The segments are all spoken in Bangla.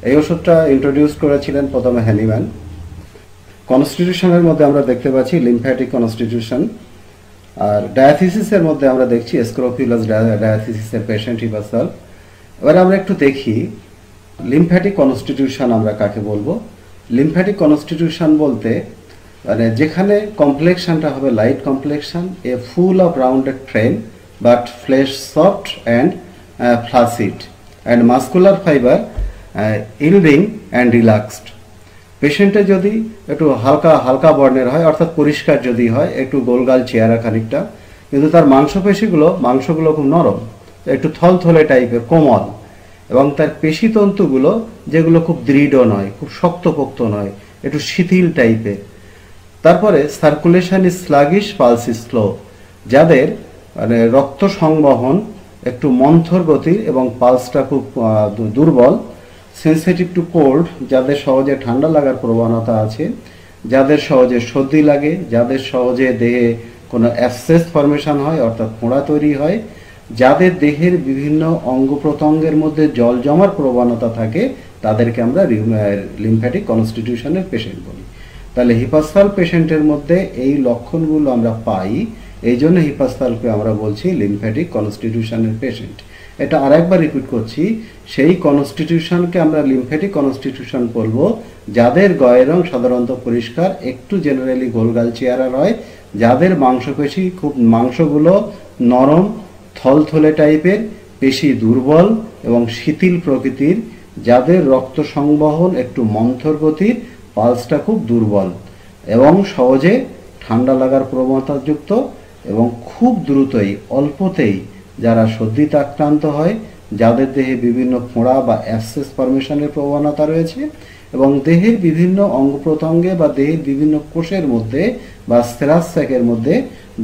এই ওষুধটা ইন্ট্রোডিউস করেছিলেন প্রথমে হ্যানিম্যান। কনস্টিটিউশনের মধ্যে আমরা দেখতে পাচ্ছি লিম্ফ্যাটিক কনস্টিটিউশন, আর ডায়াথিসিসের মধ্যে আমরা দেখছি স্ক্রোফিউলাস ডায়াথিসিসের পেশেন্ট হিপাসাল। এবার আমরা একটু দেখি লিম্ফ্যাটিক কনস্টিটিউশন আমরা কাকে বলবো। লিম্ফ্যাটিক কনস্টিটিউশন বলতে মানে যেখানে কমপ্লেক্সনটা হবে light complexion, a full of rounded frame but flesh soft and flaccid and muscular fibre yielding and relaxed. পেশেন্টে যদি একটু হালকা হালকা বর্ণের হয়, অর্থাৎ পরিষ্কার যদি হয়, একটু গোলগাল চেহারা খানিকটা, কিন্তু তার মাংসগুলো খুব নরম, একটু থলথলে টাইপের কোমল, এবং তার পেশিতন্তুগুলো যেগুলো খুব দৃঢ় নয়, খুব শক্তপোক্ত নয়, একটু শিথিল টাইপের। তারপরে circulation is sluggish, pulse is slow, যাদের মানে রক্ত সংবহন একটু মন্থর গতির এবং পালসটা খুব দুর্বল। সেন্সিটিভ টু কোল্ড, যাদের সহজে ঠান্ডা লাগার প্রবণতা আছে, যাদের সহজে সর্দি লাগে, যাদের সহজে দেহে কোনো অ্যাবসেস ফর্মেশন হয় অর্থাৎ ফোঁড়া তৈরি হয়, যাদের দেহের বিভিন্ন অঙ্গ প্রত্যঙ্গের মধ্যে জল জমার প্রবণতা থাকে, তাদেরকে আমরা লিম্ফ্যাটিক কনস্টিটিউশনের পেশেন্ট বলি। তাহলে হিপাসাল পেশেন্টের মধ্যে এই লক্ষণগুলো আমরা পাই, এই জন্য হিপাসালকে আমরা বলছি লিম্ফ্যাটিক কনস্টিটিউশনের পেশেন্ট। এটা আরেকবার রিপিট করছি, সেই কনস্টিটিউশনকে আমরা লিম্ফ্যাটিক কনস্টিটিউশন বলবো যাদের গায়ের রং সাধারণত পরিষ্কার, একটু জেনারেলি গোলগাল চেহারা হয়, যাদের মাংসপেশি মাংসগুলো নরম থলথলে টাইপের, পেশি দুর্বল এবং শিথিল প্রকৃতির, যাদের রক্ত সংবহন একটু মন্থর গতির, পালসটা খুব দুর্বল এবং সহজে ঠান্ডা লাগার প্রবণতাযুক্ত, এবং খুব দ্রুতই অল্পতেই যারা সর্দিতে আক্রান্ত হয়, যাদের দেহে বিভিন্ন ফোঁড়া বা অ্যাবসেস ফর্মেশনের প্রবণতা রয়েছে, এবং দেহের বিভিন্ন অঙ্গ প্রত্যঙ্গে বা দেহের বিভিন্ন কোষের মধ্যে বা সেরাস স্যাকের মধ্যে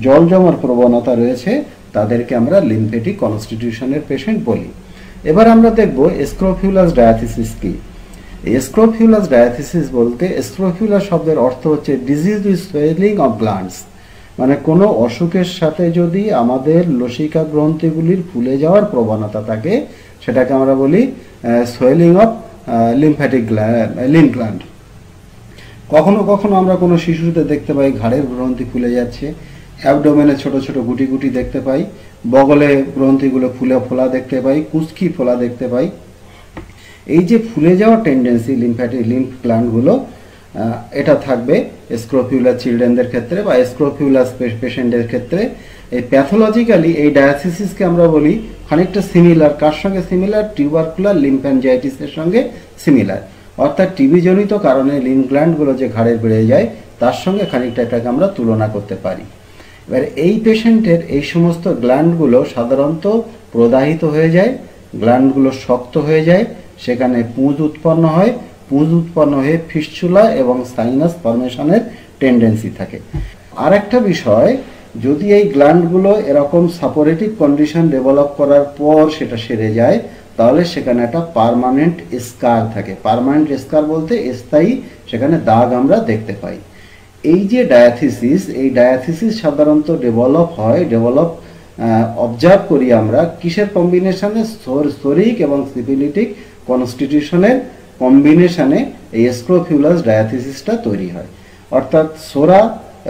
জল জমার প্রবণতা রয়েছে, তাদেরকে আমরা লিম্ফ্যাটিক কনস্টিটিউশনের পেশেন্ট বলি। এবার আমরা দেখব স্ক্রোফিউলাস ডায়াথিসিস কি। স্ক্রোফিউলাস ডায়াথিসিস বলতে, স্ক্রোফিউলাস শব্দের অর্থ হচ্ছে disease with swelling of glands, মানে কোনো অসুখের সাথে যদি আমাদের লসিকা গ্রন্থিগুলির ফুলে যাওয়ার প্রবণতা থাকে, সেটাকে আমরা বলি swelling of lymphatic lymph gland. কখনো কখনো আমরা কোনো শিশুতে দেখতে পাই ঘাড়ের গ্রন্থি ফুলে যাচ্ছে, অ্যাবডোমেনে ছোট ছোট গুটি গুটি দেখতে পাই, বগলে গ্রন্থিগুলো ফোলা দেখতে পাই, কুচকি ফোলা দেখতে পাই। এই যে ফুলে যাওয়ার টেন্ডেন্সি লিম্ফ গ্ল্যান্ডগুলো, এটা থাকবে স্ক্রোফিউলার চিলড্রেনদের ক্ষেত্রে বা স্ক্রোফিউলাস পেশেন্টের ক্ষেত্রে। এই প্যাথোলজিক্যালি এই ডায়াথিসিসকে আমরা বলি খানিকটা সিমিলার, কার সঙ্গে সিমিলার? টিউবারকুলার লিম্ফ্যানজাইটিসের সঙ্গে সিমিলার, অর্থাৎ টিবিজনিত কারণে লিম্ফ গ্ল্যান্ডগুলো যে ঘাড়ে বেড়ে যায়, তার সঙ্গে খানিকটা এটাকে আমরা তুলনা করতে পারি। এবার এই পেশেন্টের এই সমস্ত গ্ল্যান্ডগুলো সাধারণত প্রদাহিত হয়ে যায়, গ্ল্যান্ডগুলো শক্ত হয়ে যায়, সেখানে পুঁজ উৎপন্ন হয়, পুঁজ উৎপন্ন হয়ে ফিস্চুলা এবং সাইনাস ফর্মেশনের টেন্ডেন্সি থাকে। আর একটা বিষয়, যদি এই গ্ল্যান্ডগুলো এরকম সাপোরেটিভ কন্ডিশন ডেভেলপ করার পর সেটা সেরে যায়, তাহলে সেখানে একটা পার্মানেন্ট স্কার থাকে। পার্মানেন্ট স্কার বলতে স্থায়ী সেখানে দাগ আমরা দেখতে পাই। এই যে ডায়াথিসিস, এই ডায়াথিসিস সাধারণত অবজার্ভ করি আমরা কিসের কম্বিনেশনে? সোরিক এবং সিফিলিটিক কনস্টিটিউশনের কম্বিনেশনে এই স্ক্রোফিউলাস ডায়াথিসিসটা তৈরি হয়। অর্থাৎ সোরা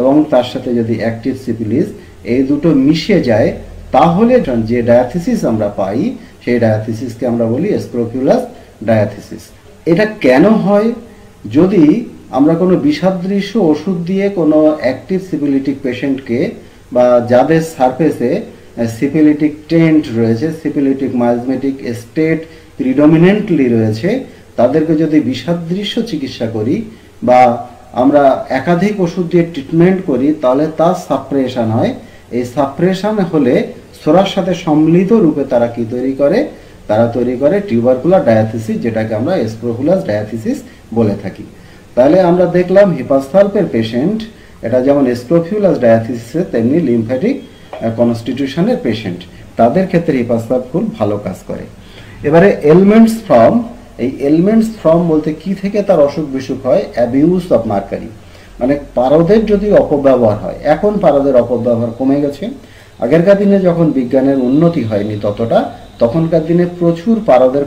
এবং তার সাথে যদি অ্যাক্টিভ সিফিলিস এই দুটো মিশে যায়, তাহলে যে ডায়াথিসিস আমরা পাই, সেই ডায়াথিসিসকে আমরা বলি স্ক্রোফিউলাস ডায়াথিসিস। এটা কেন হয়? যদি আমরা কোনো বিষাদৃশ্য ওষুধ দিয়ে কোনো অ্যাক্টিভ সিফিলিটিক পেশেন্টকে বা যাদের সারফেসে সিফিলিটিক টেন্ট রয়েছে, সিফিলিটিক মাইজমেটিক স্টেট প্রিডমিনেন্টলি রয়েছে, তাদেরকে যদি বিষাদৃশ্য চিকিৎসা করি বা আমরা একাধিক ওষুধ দিয়ে ট্রিটমেন্ট করি, তাহলে তার সাপ্রেশন হয়। এই সাপ্রেশন হলে সোরার সাথে সম্মিলিত রূপে তারা কি তৈরি করে? তারা তৈরি করে টিউবারকুলার ডায়াথিসিস, যেটাকে আমরা স্ক্রোফিউলাস ডায়াথিসিস বলে থাকি। তাহলে আমরা দেখলাম হিপাসালপের পেশেন্ট, এটা যেমন স্ক্রোফিউলাস ডায়াথিসিসের তেমনি লিম্ফ্যাটিক কনস্টিটিউশনের পেশেন্ট, তাদের ক্ষেত্রে হিপাসালপ খুব ভালো কাজ করে। এবারে এলিমেন্টস ফ্রম, এই এলিমেন্টস ফ্রম বলতে কি থেকে তার অসুখ বিসুখ হয়? অ্যাবিউজ অফ মার্কারি, মানে পারদের যদি অপব্যবহার হয়। এখন পারদের অপব্যবহার কমে গেছে, আগেরকার দিনে যখন বিজ্ঞানের উন্নতি হয়নি ততটা, তখনকার দিনে প্রচুর পারদের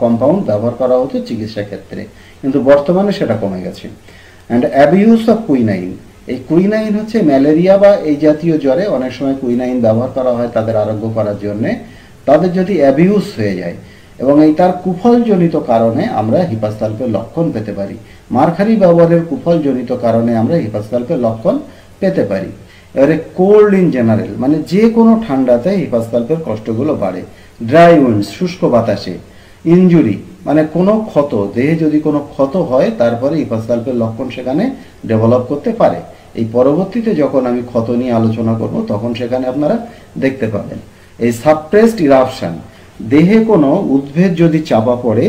কম্পাউন্ড ব্যবহার করা হতো চিকিৎসা ক্ষেত্রে, কিন্তু বর্তমানে সেটা কমে গেছে। অ্যান্ড অ্যাবিউজ অফ কুইনাইন, এই কুইনাইন হচ্ছে ম্যালেরিয়া বা এই জাতীয় জ্বরে অনেক সময় কুইনাইন ব্যবহার করা হয় তাদের আরোগ্য করার জন্যে। তাদের যদি অ্যাবিউজ হয়ে যায় এবং এই তার কুফলজনিত কারণে আমরা হিপাসালফের লক্ষণ পেতে পারি, মারখারি ব্যবহারের কুফলজনিত কারণে আমরা হিপাসালফের লক্ষণ পেতে পারি। এবারে কোল্ড ইন জেনারেল, মানে যে কোনো ঠান্ডাতে হিপাসালফের কষ্টগুলো বাড়ে। ড্রাই উইন্ডস, শুষ্ক বাতাসে। ইনজুরি, মানে কোনো ক্ষত, দেহে যদি কোনো ক্ষত হয় তারপরে হিপাসালফের লক্ষণ সেখানে ডেভেলপ করতে পারে। এই পরবর্তীতে যখন আমি ক্ষত নিয়ে আলোচনা করব তখন সেখানে আপনারা দেখতে পাবেন। এই সাপ্রেসড ইরাপশন, দেহে কোনো উদ্ভিদ যদি চাপা পড়ে,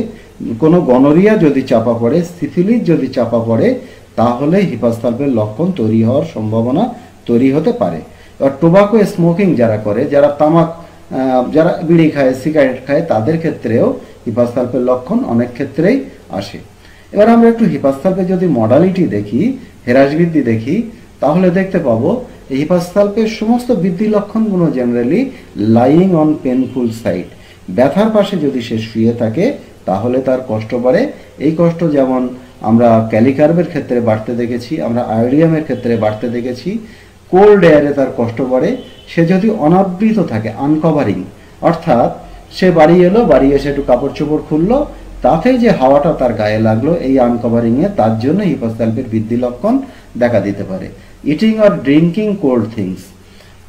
কোনো গনোরিয়া যদি চাপা পড়ে, সিফিলিস যদি চাপা পড়ে, তাহলে হিপাসালফের লক্ষণ তৈরি হওয়ার সম্ভাবনা তৈরি হতে পারে। আর টোবাকো স্মোকিং যারা করে, যারা তামাক, যারা বিড়ি খায়, সিগারেট খায়, তাদের ক্ষেত্রেও হিপাসালফের লক্ষণ অনেক ক্ষেত্রেই আসে। এবার আমরা একটু হিপাসালফের যদি মডালিটি দেখি, হ্রাস বৃদ্ধি দেখি, তাহলে দেখতে পাবো এই হিপাসালফের সমস্ত বৃদ্ধি লক্ষণগুলো generally lying on painful side, ব্যথার পাশে যদি সে শুয়ে থাকে তাহলে তার কষ্ট বাড়ে। এই কষ্ট যেমন আমরা ক্যালিকার্বের ক্ষেত্রে বাড়তে দেখেছি, আমরা আয়োডিয়ামের ক্ষেত্রে বাড়তে দেখেছি। কোল্ড এয়ারে তার কষ্ট বাড়ে। সে যদি অনাবৃত থাকে, আনকভারিং, অর্থাৎ সে বাড়ি এলো, বাড়ি এসে একটু কাপড় চোপড় খুললো, তাতে যে হাওয়াটা তার গায়ে লাগলো, এই আনকভারিংয়ে তার জন্য হিপাসালফের বৃদ্ধি লক্ষণ দেখা দিতে পারে। Eating or drinking cold things,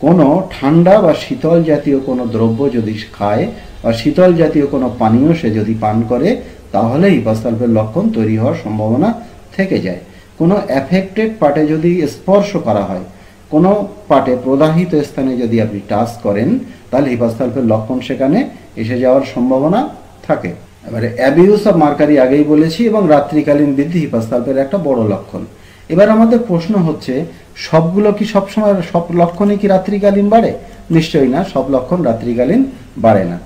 কোনো ঠান্ডা বা শীতল জাতীয় কোনো দ্রব্য যদি খায় বা শীতল জাতীয় কোনো পানীয় সে যদি পান করে, তাহলে হিপাসালফের লক্ষণ তৈরি হওয়ার সম্ভাবনা থেকে যায়। কোনো অ্যাফেক্টেড পার্টে যদি স্পর্শ করা হয়, কোনো পার্টে প্রদাহিত স্থানে যদি আপনি টাচ করেন, তাহলে হিপাসালফের লক্ষণ সেখানে এসে যাওয়ার সম্ভাবনা থাকে। এবারে অ্যাবিউস অফ মার্কারি আগেই বলেছি, এবং রাত্রিকালীন বৃদ্ধি হিপাসালফের একটা বড় লক্ষণ। এবার আমাদের প্রশ্ন হচ্ছে, সবগুলো কি সবসময়, সব লক্ষণই কি রাত্রিকালীন বাড়ে? নিশ্চয়ই না, সব লক্ষণ রাত্রিকালীন বাড়ে না।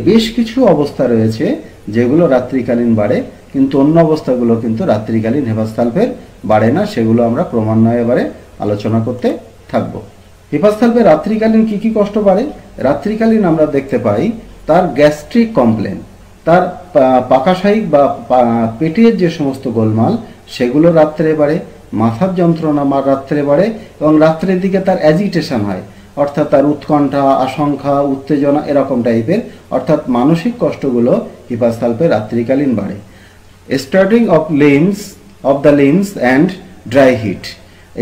বেশ কিছু অবস্থা রয়েছে যেগুলো রাত্রিকালীন বাড়ে, কিন্তু অন্য অবস্থাগুলো কিন্তু রাত্রিকালীন হিপাসালফের বাড়ে না। সেগুলো আমরা ক্রমান্বয়ে এবারে আলোচনা করতে থাকবো। হিপাসালফের রাত্রিকালীন কি কি কষ্ট বাড়ে? রাত্রিকালীন আমরা দেখতে পাই তার গ্যাস্ট্রিক কমপ্লেন, তার পাকাশায়িক বা পেটের যে সমস্ত গোলমাল সেগুলো রাত্রে বাড়ে, মাথার যন্ত্রণা রাত্রে বাড়ে, এবং রাত্রের দিকে তার অ্যাজিটেশন হয়, অর্থাৎ তার উৎকণ্ঠা, আশঙ্কা, উত্তেজনা এরকম টাইপের, অর্থাৎ মানসিক কষ্টগুলো হিপাসালফের রাত্রিকালীন বাড়ে। Starting of the limbs and dry heat,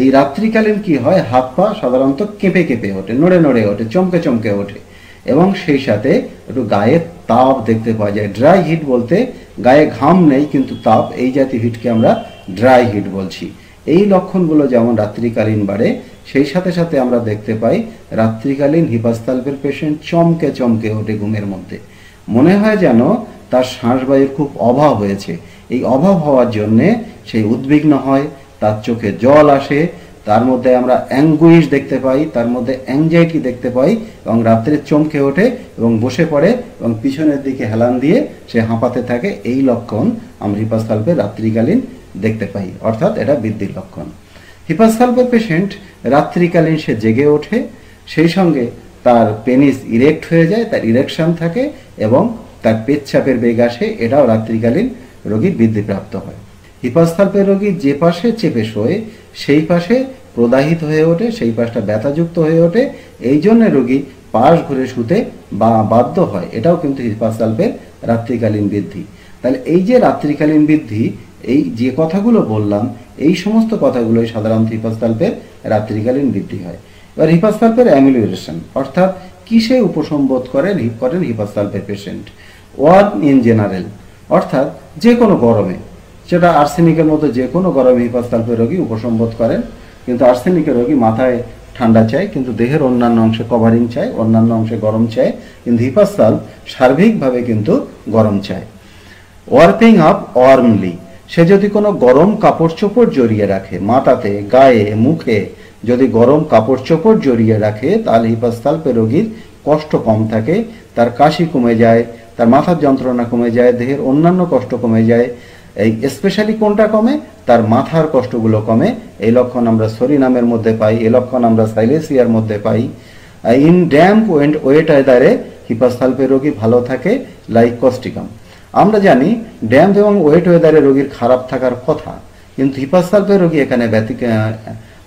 এই রাত্রিকালীন কি হয়, হাত পা সাধারণত কেঁপে কেঁপে ওঠে, নড়ে নড়ে ওঠে, চমকে চমকে ওঠে, এবং সেই সাথে একটু গায়ে তাপ দেখতে পাওয়া যায়। ড্রাই হিট বলতে গায়ে ঘাম নেই কিন্তু তাপ, এই জাতীয় হিটকে আমরা ড্রাই হিট বলছি। এই লক্ষণগুলো যেমন রাত্রিকালীন বাড়ে, সেই সাথে সাথে আমরা দেখতে পাই রাত্রিকালীন হিপাসালফের পেশেন্ট চমকে চমকে ওঠে ঘুমের মধ্যে, মনে হয় যেন তার শ্বাসবায়ুর খুব অভাব হয়েছে। এই অভাব হওয়ার জন্যে সেই উদ্বিগ্ন হয়, তার চোখে জল আসে, তার মধ্যে আমরা অ্যাঙ্গুইশ দেখতে পাই, তার মধ্যে অ্যাংজাইটি দেখতে পাই, এবং রাত্রে চমকে ওঠে এবং বসে পড়ে এবং পিছনের দিকে হেলান দিয়ে সে হাঁপাতে থাকে। এই লক্ষণ আমরা হিপাসালফের রাত্রিকালীন দেখতে পাই, অর্থাৎ এটা বৃদ্ধির লক্ষণ। হিপাসালফের পেশেন্ট রাত্রিকালীন সে জেগে ওঠে, সেই সঙ্গে তার পেনিস ইরেক্ট হয়ে যায়, তার ইরেকশন থাকে, এবং তার পেচ্ছাপের বেগ আসে, এটাও রাত্রিকালীন রোগীর বৃদ্ধিপ্রাপ্ত হয়। হিপাসালফের রোগী যে পাশে চেপে শোয় সেই পাশে প্রদাহিত হয়ে ওঠে, সেই পাশটা ব্যথাযুক্ত হয়ে ওঠে, এই জন্য রোগী পাশ ঘুরে শুতে বাধ্য হয়। এটাও কিন্তু হিপাসালফের রাত্রিকালীন বৃদ্ধি। তাহলে এই যে রাত্রিকালীন বৃদ্ধি, এই যে কথাগুলো বললাম, এই সমস্ত কথাগুলোই সাধারণত হিপাসালফের রাত্রিকালীন বৃদ্ধি হয়। এবার হিপাসালফের অ্যামিলিওরেশন, অর্থাৎ কিসে উপসম্বোধ করেন হিপাসালফের পেশেন্ট? ওয়ার্ম ইন জেনারেল, অর্থাৎ যে কোনো গরমে, সেটা আর্সেনিকের মতো যে কোনো গরমে হিপাসালফের রোগী উপসম্বোধ করেন। কিন্তু আর্সেনিকের রোগী মাথায় ঠান্ডা চায়, কিন্তু দেহের অন্যান্য অংশে কভারিং চায়, অন্যান্য অংশে গরম চায়, কিন্তু হিপাসালফ সার্বিকভাবে কিন্তু গরম চায়। ওয়ার্পিং আপ ওয়ার্মলি, সে যদি কোনো গরম কাপড় চোপড় জড়িয়ে রাখে, মাথাতে, গায়ে, মুখে যদি গরম কাপড় চোপড় জড়িয়ে রাখে, তাহলে হিপাসালফের রোগীর কষ্ট কম থাকে, তার কাশি কমে যায়, তার মাথার যন্ত্রণা কমে যায়, দেহের অন্যান্য কষ্ট কমে যায়। এই স্পেশালি কোনটা কমে? তার মাথার কষ্টগুলো কমে। এই লক্ষণ আমরা সরিনামের মধ্যে পাই, এই লক্ষণ আমরা সাইলেসিয়ার মধ্যে পাই। ইন ড্যাম্প ওয়েট ওয়েদারে হিপাসালপের রোগী ভালো থাকে লাইক কস্টিকাম। আমরা জানি ড্যাম্প এবং ওয়েট ওয়েদারে রোগীর খারাপ থাকার কথা, কিন্তু হিপাসালপের রোগী এখানে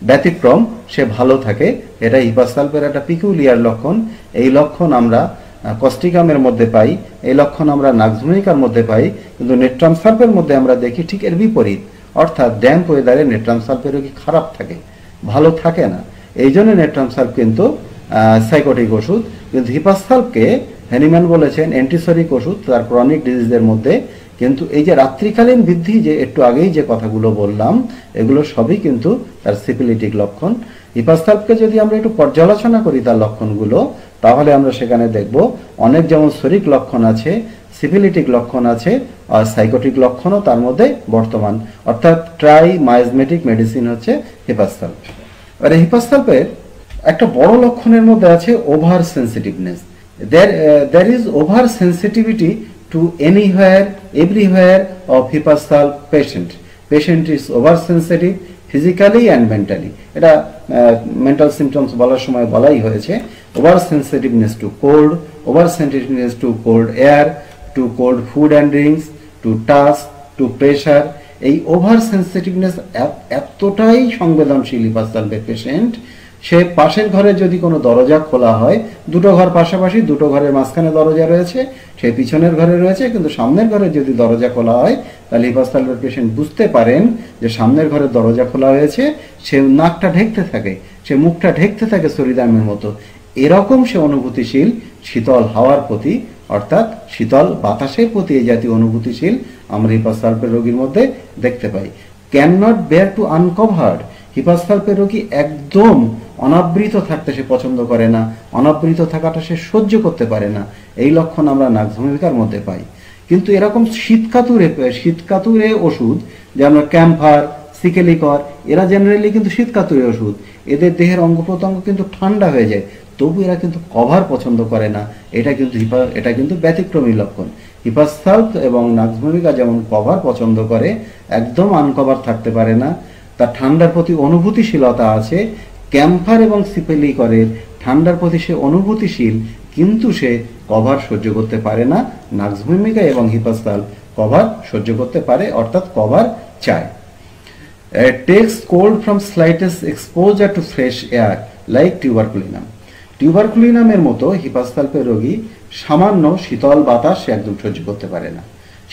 ব্যতিক্রম, সে ভালো থাকে। এটা হিপাসালপের একটা পিকুলিয়ার লক্ষণ। এই লক্ষণ আমরা কস্টিকামের মধ্যে পাই, এই লক্ষণ আমরা নাক্সভূমিকার মধ্যে পাই, কিন্তু নেট্রাম সালফের মধ্যে আমরা দেখি ঠিক এর বিপরীত। অর্থাৎ ড্যাম্প ওয়েদারে নেট্রাম সালফের রোগী খারাপ থাকে, ভালো থাকে না। এই জন্য নেট্রাম সালফ কিন্তু সাইকোটিক ওষুধ, কিন্তু হিপাসালফকে হ্যানিম্যান বলেছেন অ্যান্টিসরিক ওষুধ তার ক্রনিক ডিজিজের মধ্যে। কিন্তু এই যে রাত্রিকালীন বৃদ্ধি, যে একটু আগেই যে কথাগুলো বললাম, এগুলো সবই কিন্তু তার সিফিলিটিক লক্ষণ। হিপাসালফকে যদি আমরা একটু পর্যালোচনা করি তার লক্ষণগুলো, তাহলে আমরা সেখানে দেখব অনেক যেমন শরিক লক্ষণ আছে, সিফিলিটিক লক্ষণ আছে, আর সাইকোটিক লক্ষণও তার মধ্যে বর্তমান। অর্থাৎ ট্রাই মাইজমেটিক মেডিসিন হচ্ছে হিপাসালফ। আর হিপাসালফের একটা বড় লক্ষণের মধ্যে আছে over sensitiveness. there is over sensitivity to anywhere everywhere of hipasalp patient is over sensitive physically and mentally। এটা মেন্টাল সিমটমস বলার সময় বলাই হয়েছে। Over sensitiveness to cold, over sensitiveness to cold air, to cold food and drinks, to touch, to pressure. এই ওভার সেন্সিটিভনেস এতটাই সংবেদনশীল হিপাসালফের পেশেন্ট, সে পাশের ঘরে যদি কোনো দরজা খোলা হয়, দুটো ঘর পাশাপাশি, দুটো ঘরের মাঝখানে দরজা রয়েছে, সে পিছনের ঘরে রয়েছে, কিন্তু সামনের ঘরে যদি দরজা খোলা হয়, তাহলে হিপাসালফের পেশেন্ট বুঝতে পারেন যে সামনের ঘরের দরজা খোলা হয়েছে। সে নাকটা ঢেকতে থাকে, সে মুখটা ঢেকতে থাকে সরিদামের মতো। এরকম সে অনুভূতিশীল শীতল হাওয়ার প্রতি, অর্থাৎ শীতল বাতাসের প্রতি এই জাতীয় অনুভূতিশীল আমরা হিপাসালফের রোগীর মধ্যে দেখতে পাই। Can not bear to uncovered. হিপাসালফের রোগী একদম অনাবৃত থাকতে সে পছন্দ করে না, অনাবৃত থাকাটা সে সহ্য করতে পারে না। এই লক্ষণ আমরা নাক্সভূমিকার মধ্যে পাই। কিন্তু এরকম শীতকাতুরে ওষুধ, যেমন ক্যাম্ফার, সিকেলিকর, এরা জেনারেলি কিন্তু শীতকাতুরে ওষুধ। এদের দেহের অঙ্গ প্রত্যঙ্গ কিন্তু ঠান্ডা হয়ে যায়, তবু এরা কিন্তু কভার পছন্দ করে না। এটা কিন্তু ব্যতিক্রমী লক্ষণ। হিপাসালফ এবং নাক্সভূমিকা যেমন কভার পছন্দ করে, একদম আনকভার থাকতে পারে না, তার ঠান্ডার প্রতি অনুভূতিশীলতা আছে। ক্যাম্ফার এবং সিকেলিকরের ঠান্ডার প্রতি সে অনুভূতিশীল, কিন্তু সে কভার সহ্য করতে পারে না। নাক্সভূমিকা এবং হিপাসালফ কভার সহ্য করতে পারে, অর্থাৎ কভার চায়। Takes cold from slightest exposure to fresh air like tuberculinum. টিউবারকুলিনামের মতো হিপাসালফের রোগী সামান্য শীতল বাতাস সে একদম সহ্য করতে পারে না।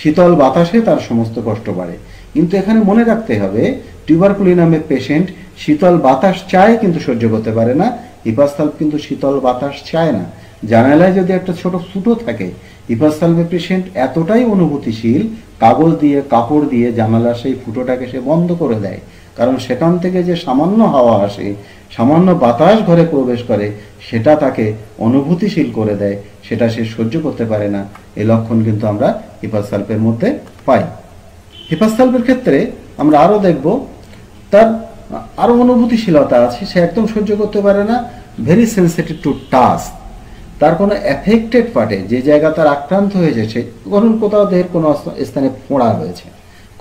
শীতল বাতাসে তার সমস্ত কষ্ট বাড়ে। কিন্তু এখানে মনে রাখতে হবে, টিউবারকুলিনামের পেশেন্ট শীতল বাতাস চায় কিন্তু সহ্য করতে পারে না। হিপাসালফ কিন্তু শীতল বাতাস চায় না। জানালায় যদি একটা ছোট ফুটো থাকে, হিপাসালফের পেশেন্ট এতটাই অনুভূতিশীল, কাগজ দিয়ে, কাপড় দিয়ে জানালার সেই ফুটোটাকে সে বন্ধ করে দেয়। কারণ সেখান থেকে যে সামান্য হাওয়া আসে, সামান্য বাতাস ঘরে প্রবেশ করে, সেটা তাকে অনুভূতিশীল করে দেয়, সেটা সে সহ্য করতে পারে না। এই লক্ষণ কিন্তু আমরা হিপাসালফের মধ্যে পাই। হিপাসালফের ক্ষেত্রে আমরা আরো দেখব তার আরো অনুভূতিশীলতা আছে। সে একদম সহ্য করতে পারে না, ভেরি সেন্সিটিভ টু টাচ। তার কোনো এফেক্টেড পার্টে, যে জায়গা তার আক্রান্ত হয়েছে, সে ধরুন কোথাও দেহের কোনো স্থানে ফোঁড়া হয়েছে,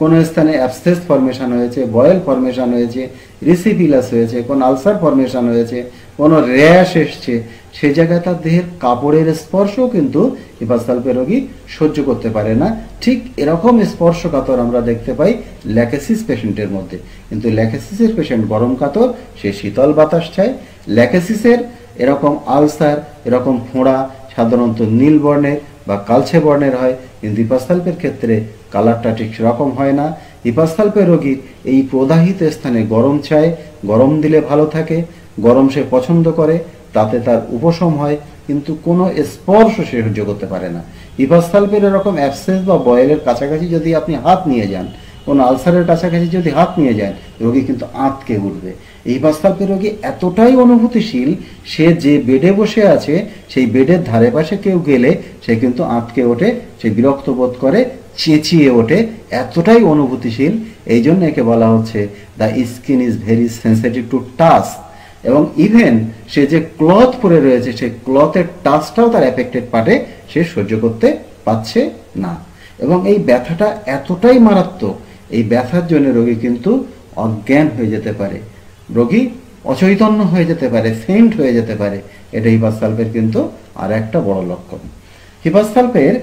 কোনো স্থানে অ্যাবসেস ফরমেশন হয়েছে, বয়েল ফরমেশন হয়েছে, রিসিপিলাস হয়েছে, কোনো আলসার ফরমেশন হয়েছে, কোনো র্যাশ এসছে, সে জায়গায় তার দেহের কাপড়ের স্পর্শও কিন্তু হিপাসালফের রোগী সহ্য করতে পারে না। ঠিক এরকম স্পর্শকাতর আমরা দেখতে পাই ল্যাকেসিস পেশেন্টের মধ্যে। কিন্তু ল্যাকেসিসের পেশেন্ট গরম কাতর, সে শীতল বাতাস চায়। ল্যাকেসিসের এরকম আলসার, এরকম ফোঁড়া সাধারণত নীল বর্ণের বা কালচে বর্ণের হয়, কিন্তু হিপাসালফের ক্ষেত্রে কালারটা ঠিক সেরকম হয় না। হিপাসালফের রোগীর এই প্রদাহিত স্থানে গরম চায়, গরম দিলে ভালো থাকে, গরম সে পছন্দ করে, তাতে তার উপশম হয়, কিন্তু কোনো স্পর্শ সে সহ্য করতে পারে না। হিপাসালফের এরকম অ্যাবসেস বা বয়েলের কাছাকাছি যদি আপনি হাত নিয়ে যান, কোনো আলসারের কাছাকাছি যদি হাত নিয়ে যান, রোগী কিন্তু আঁতকে উঠবে। এই হিপাসালফের রোগী এতটাই অনুভূতিশীল, সে যে বেডে বসে আছে, সেই বেডের ধারে পাশে কেউ গেলে সে কিন্তু আঁতকে ওঠে, সে বিরক্ত বোধ করে, চেঁচিয়ে ওঠে, এতটাই অনুভূতিশীল। এই জন্য একে বলা হচ্ছে the skin is very sensitive to touch. এবং ইভেন সে যে ক্লথ পরে রয়েছে, সেই ক্লথের টাচটাও তার এফেক্টেড পার্টে সে সহ্য করতে পারছে না। এবং এই ব্যথাটা এতটাই মারাত্মক, এই ব্যথার জন্য রোগী কিন্তু অজ্ঞান হয়ে যেতে পারে, রোগী অচৈতন্য হয়ে যেতে পারে, ফেইন্ট হয়ে যেতে পারে। এটা হিপাসালফের কিন্তু আর একটা বড় লক্ষণ। হিপাসালপের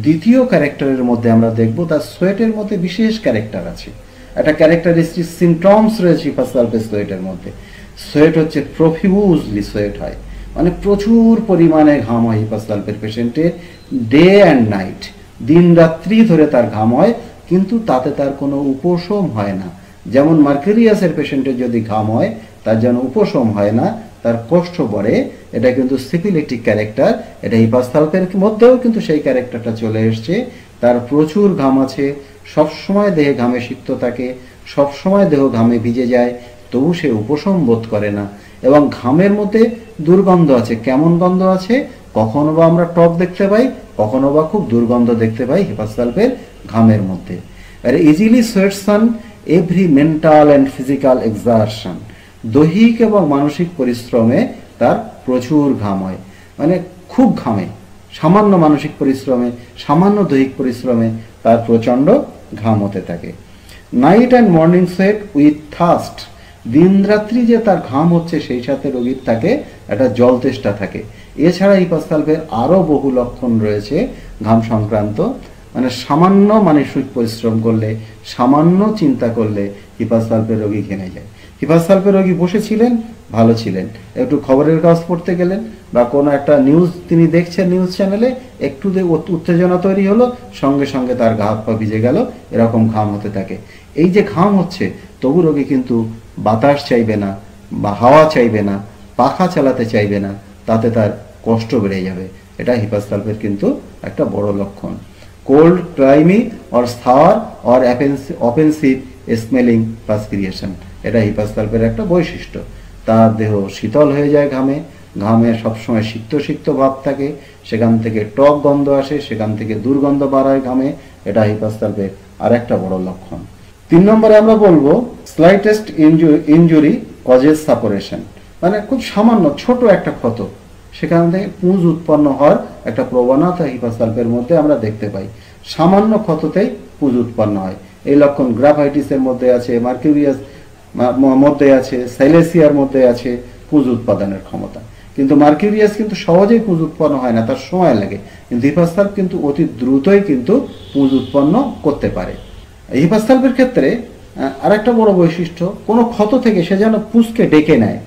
দ্বিতীয় ক্যারেক্টারের মধ্যে আমরা দেখব তার সোয়েটের মধ্যে বিশেষ ক্যারেক্টার আছে, একটা ক্যারেক্টারিস্টিক সিমটমস রয়েছে হিপাসালপের সোয়েটের মধ্যে। সোয়েট হচ্ছে প্রফিউজলি সোয়েট হয়, মানে প্রচুর পরিমাণে ঘাম হয় হিপাসালপের পেশেন্টের, ডে অ্যান্ড নাইট, দিন রাত্রি ধরে তার ঘাম হয়, কিন্তু তাতে তার কোনো উপশম হয় না। যেমন মার্কেরিয়াসের পেশেন্টের যদি ঘাম হয় তার যেন উপশম হয় না, তার কষ্ট পড়ে, এটা কিন্তু সিফিলিটিক ক্যারেক্টার। এটা হিপাসালপের মধ্যেও কিন্তু সেই ক্যারেক্টারটা চলে এসছে। তার প্রচুর ঘাম আছে, সবসময় দেহে ঘামে সিক্ত থাকে, সবসময় দেহ ঘামে ভিজে যায়, তবু সে উপশম বোধ করে না। এবং ঘামের মধ্যে দুর্গন্ধ আছে। কেমন গন্ধ আছে? কখনো বা আমরা টক দেখতে পাই, কখনো বা খুব দুর্গন্ধ দেখতে পাই হিপাসালপের ঘামের মধ্যে। আর easily sweats on every mental and physical exertion, দৈহিক এবং মানসিক পরিশ্রমে তার প্রচুর ঘাম হয়, মানে খুব ঘামে, সামান্য মানসিক পরিশ্রমে, সামান্য দৈহিক পরিশ্রমে তার প্রচণ্ড ঘাম হতে থাকে। Night and morning sweat with thirst, দিন রাত্রি যে তার ঘাম হচ্ছে সেই সাথে রোগীর থাকে একটা জল তেষ্টা থাকে। এছাড়া হিপাসালপের আরও বহু লক্ষণ রয়েছে ঘাম সংক্রান্ত, মানে সামান্য মানসিক পরিশ্রম করলে, সামান্য চিন্তা করলে হিপাসালপের রোগী ঘেমে যায়। হিপাসালপের রোগী বসেছিলেন, ভালো ছিলেন, একটু খবরের কাগজ পড়তে গেলেন বা কোনো একটা নিউজ তিনি দেখছেন নিউজ চ্যানেলে, একটু উত্তেজনা তৈরি হলো, সঙ্গে সঙ্গে তার গা হাত পা ভিজে গেল, এরকম ঘাম হতে থাকে। এই যে ঘাম হচ্ছে, তবু রোগী কিন্তু বাতাস চাইবে না বা হাওয়া চাইবে না, পাখা চালাতে চাইবে না, তাতে তার কষ্ট বেড়ে যাবে। এটা হিপাসালপের কিন্তু একটা বড় লক্ষণ। Cold, clammy or sour or offensive smelling perspiration, এটা হিপাসালপের একটা বৈশিষ্ট্য। তার দেহ শীতল হয়ে যায় ঘামে, ঘামে সবসময় সিক্ত সিক্ত ভাব থাকে, সেখান থেকে টক গন্ধ আসে, সেখান থেকে দুর্গন্ধ বাড়ায় ঘামে, এটা হিপাসালপের আর একটা বড় লক্ষণ। 3 নম্বরে আমরা বলবো স্লাইটেস্ট ইনজুরি কজেস সাপারেশন, মানে খুব সামান্য ছোট একটা ক্ষত, সেখান থেকে পুঁজ উৎপন্ন হওয়ার একটা প্রবণতা হিপাসালপের মধ্যে আমরা দেখতে পাই। সামান্য ক্ষততেই পুঁজ উৎপন্ন হয়। এই লক্ষণ গ্রাফাইটিসের মধ্যে আছে, মার্কিউরিয়াস মধ্যে আছে, সাইলেসিয়ার মধ্যে আছে পুঁজ উৎপাদনের ক্ষমতা। কিন্তু মার্কিউরিয়াস কিন্তু সহজেই পুঁজ উৎপন্ন হয় না, তার সময় লাগে, কিন্তু হিপাসালপ কিন্তু অতি দ্রুতই কিন্তু পুঁজ উৎপন্ন করতে পারে। হিপাসালপের ক্ষেত্রে আরেকটা বড় বৈশিষ্ট্য, কোনো ক্ষত থেকে সে যেন পুঁজকে ডেকে নেয়,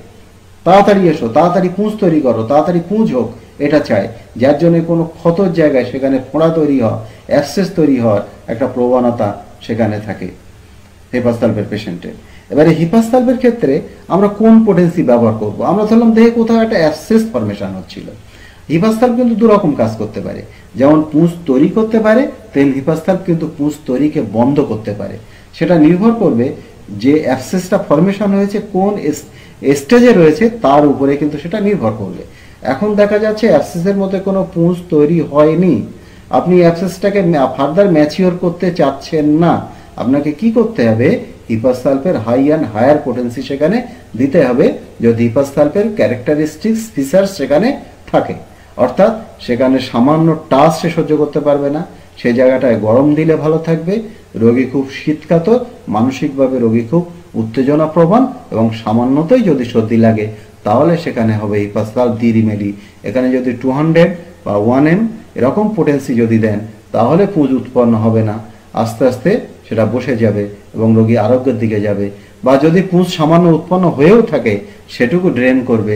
তাড়াতাড়ি এসো, তাড়াতাড়ি পুঁজ তৈরি করো, তাড়াতাড়ি পুঁজ হোক, এটা চায়। যার জন্য কোনো ক্ষতর জায়গায় সেখানে ফোঁড়া তৈরি হওয়া, অ্যাবসেস তৈরি হওয়ার একটা প্রবণতা সেখানে থাকে হিপাসালপের পেশেন্টের। এবারে হিপাসালপের ক্ষেত্রে আমরা কোন পোটেন্সি ব্যবহার করব? আমরা ধরলাম দেহে কোথাও একটা অ্যাবসেস ফরমেশন হচ্ছিল, হিপাসালপ কিন্তু দুরকম কাজ করতে পারে। যেমন পুঁজ তৈরি করতে পারে, তেমনি হিপাসালপ কিন্তু পুঁজ তৈরিকে বন্ধ করতে পারে। সেটা নির্ভর করবে যে অ্যাবসেসটা ফরমেশন হয়েছে কোন স্টেজে রয়েছে তার উপরে কিন্তু সেটা নির্ভর করবে। এখন দেখা যাচ্ছে অ্যাবসেসের মধ্যে কোনো পুঁজ তৈরি হয়নি, আপনি অ্যাবসেসটাকে ফার্দার ম্যাচিওর করতে চাচ্ছেন না, আপনাকে কি করতে হবে? হিপাসালপের হাই অ্যান্ড হায়ার পোটেন্সি সেখানে দিতে হবে, যদি হিপাসালপের ক্যারেক্টারিস্টিক্স ফিচার্স সেখানে থাকে। অর্থাৎ সেখানে সামান্য টাচ সে সহ্য করতে পারবে না, সেই জায়গাটায় গরম দিলে ভালো থাকবে, রোগী খুব শীতকাতর, মানসিকভাবে রোগী খুব উত্তেজনা প্রবণ, এবং সামান্যতই যদি সর্দি লাগে তাহলে সেখানে হবে হিপাসালপ দি রিমেডি। এখানে যদি 200 বা 1M এরকম পোটেন্সি যদি দেন তাহলে পুঁজ উৎপন্ন হবে না, আস্তে আস্তে সেটা বসে যাবে এবং রোগী আরোগ্যের দিকে যাবে। বা যদি পুঁজ সামান্য উৎপন্ন হয়েও থাকে সেটুকু ড্রেন করবে,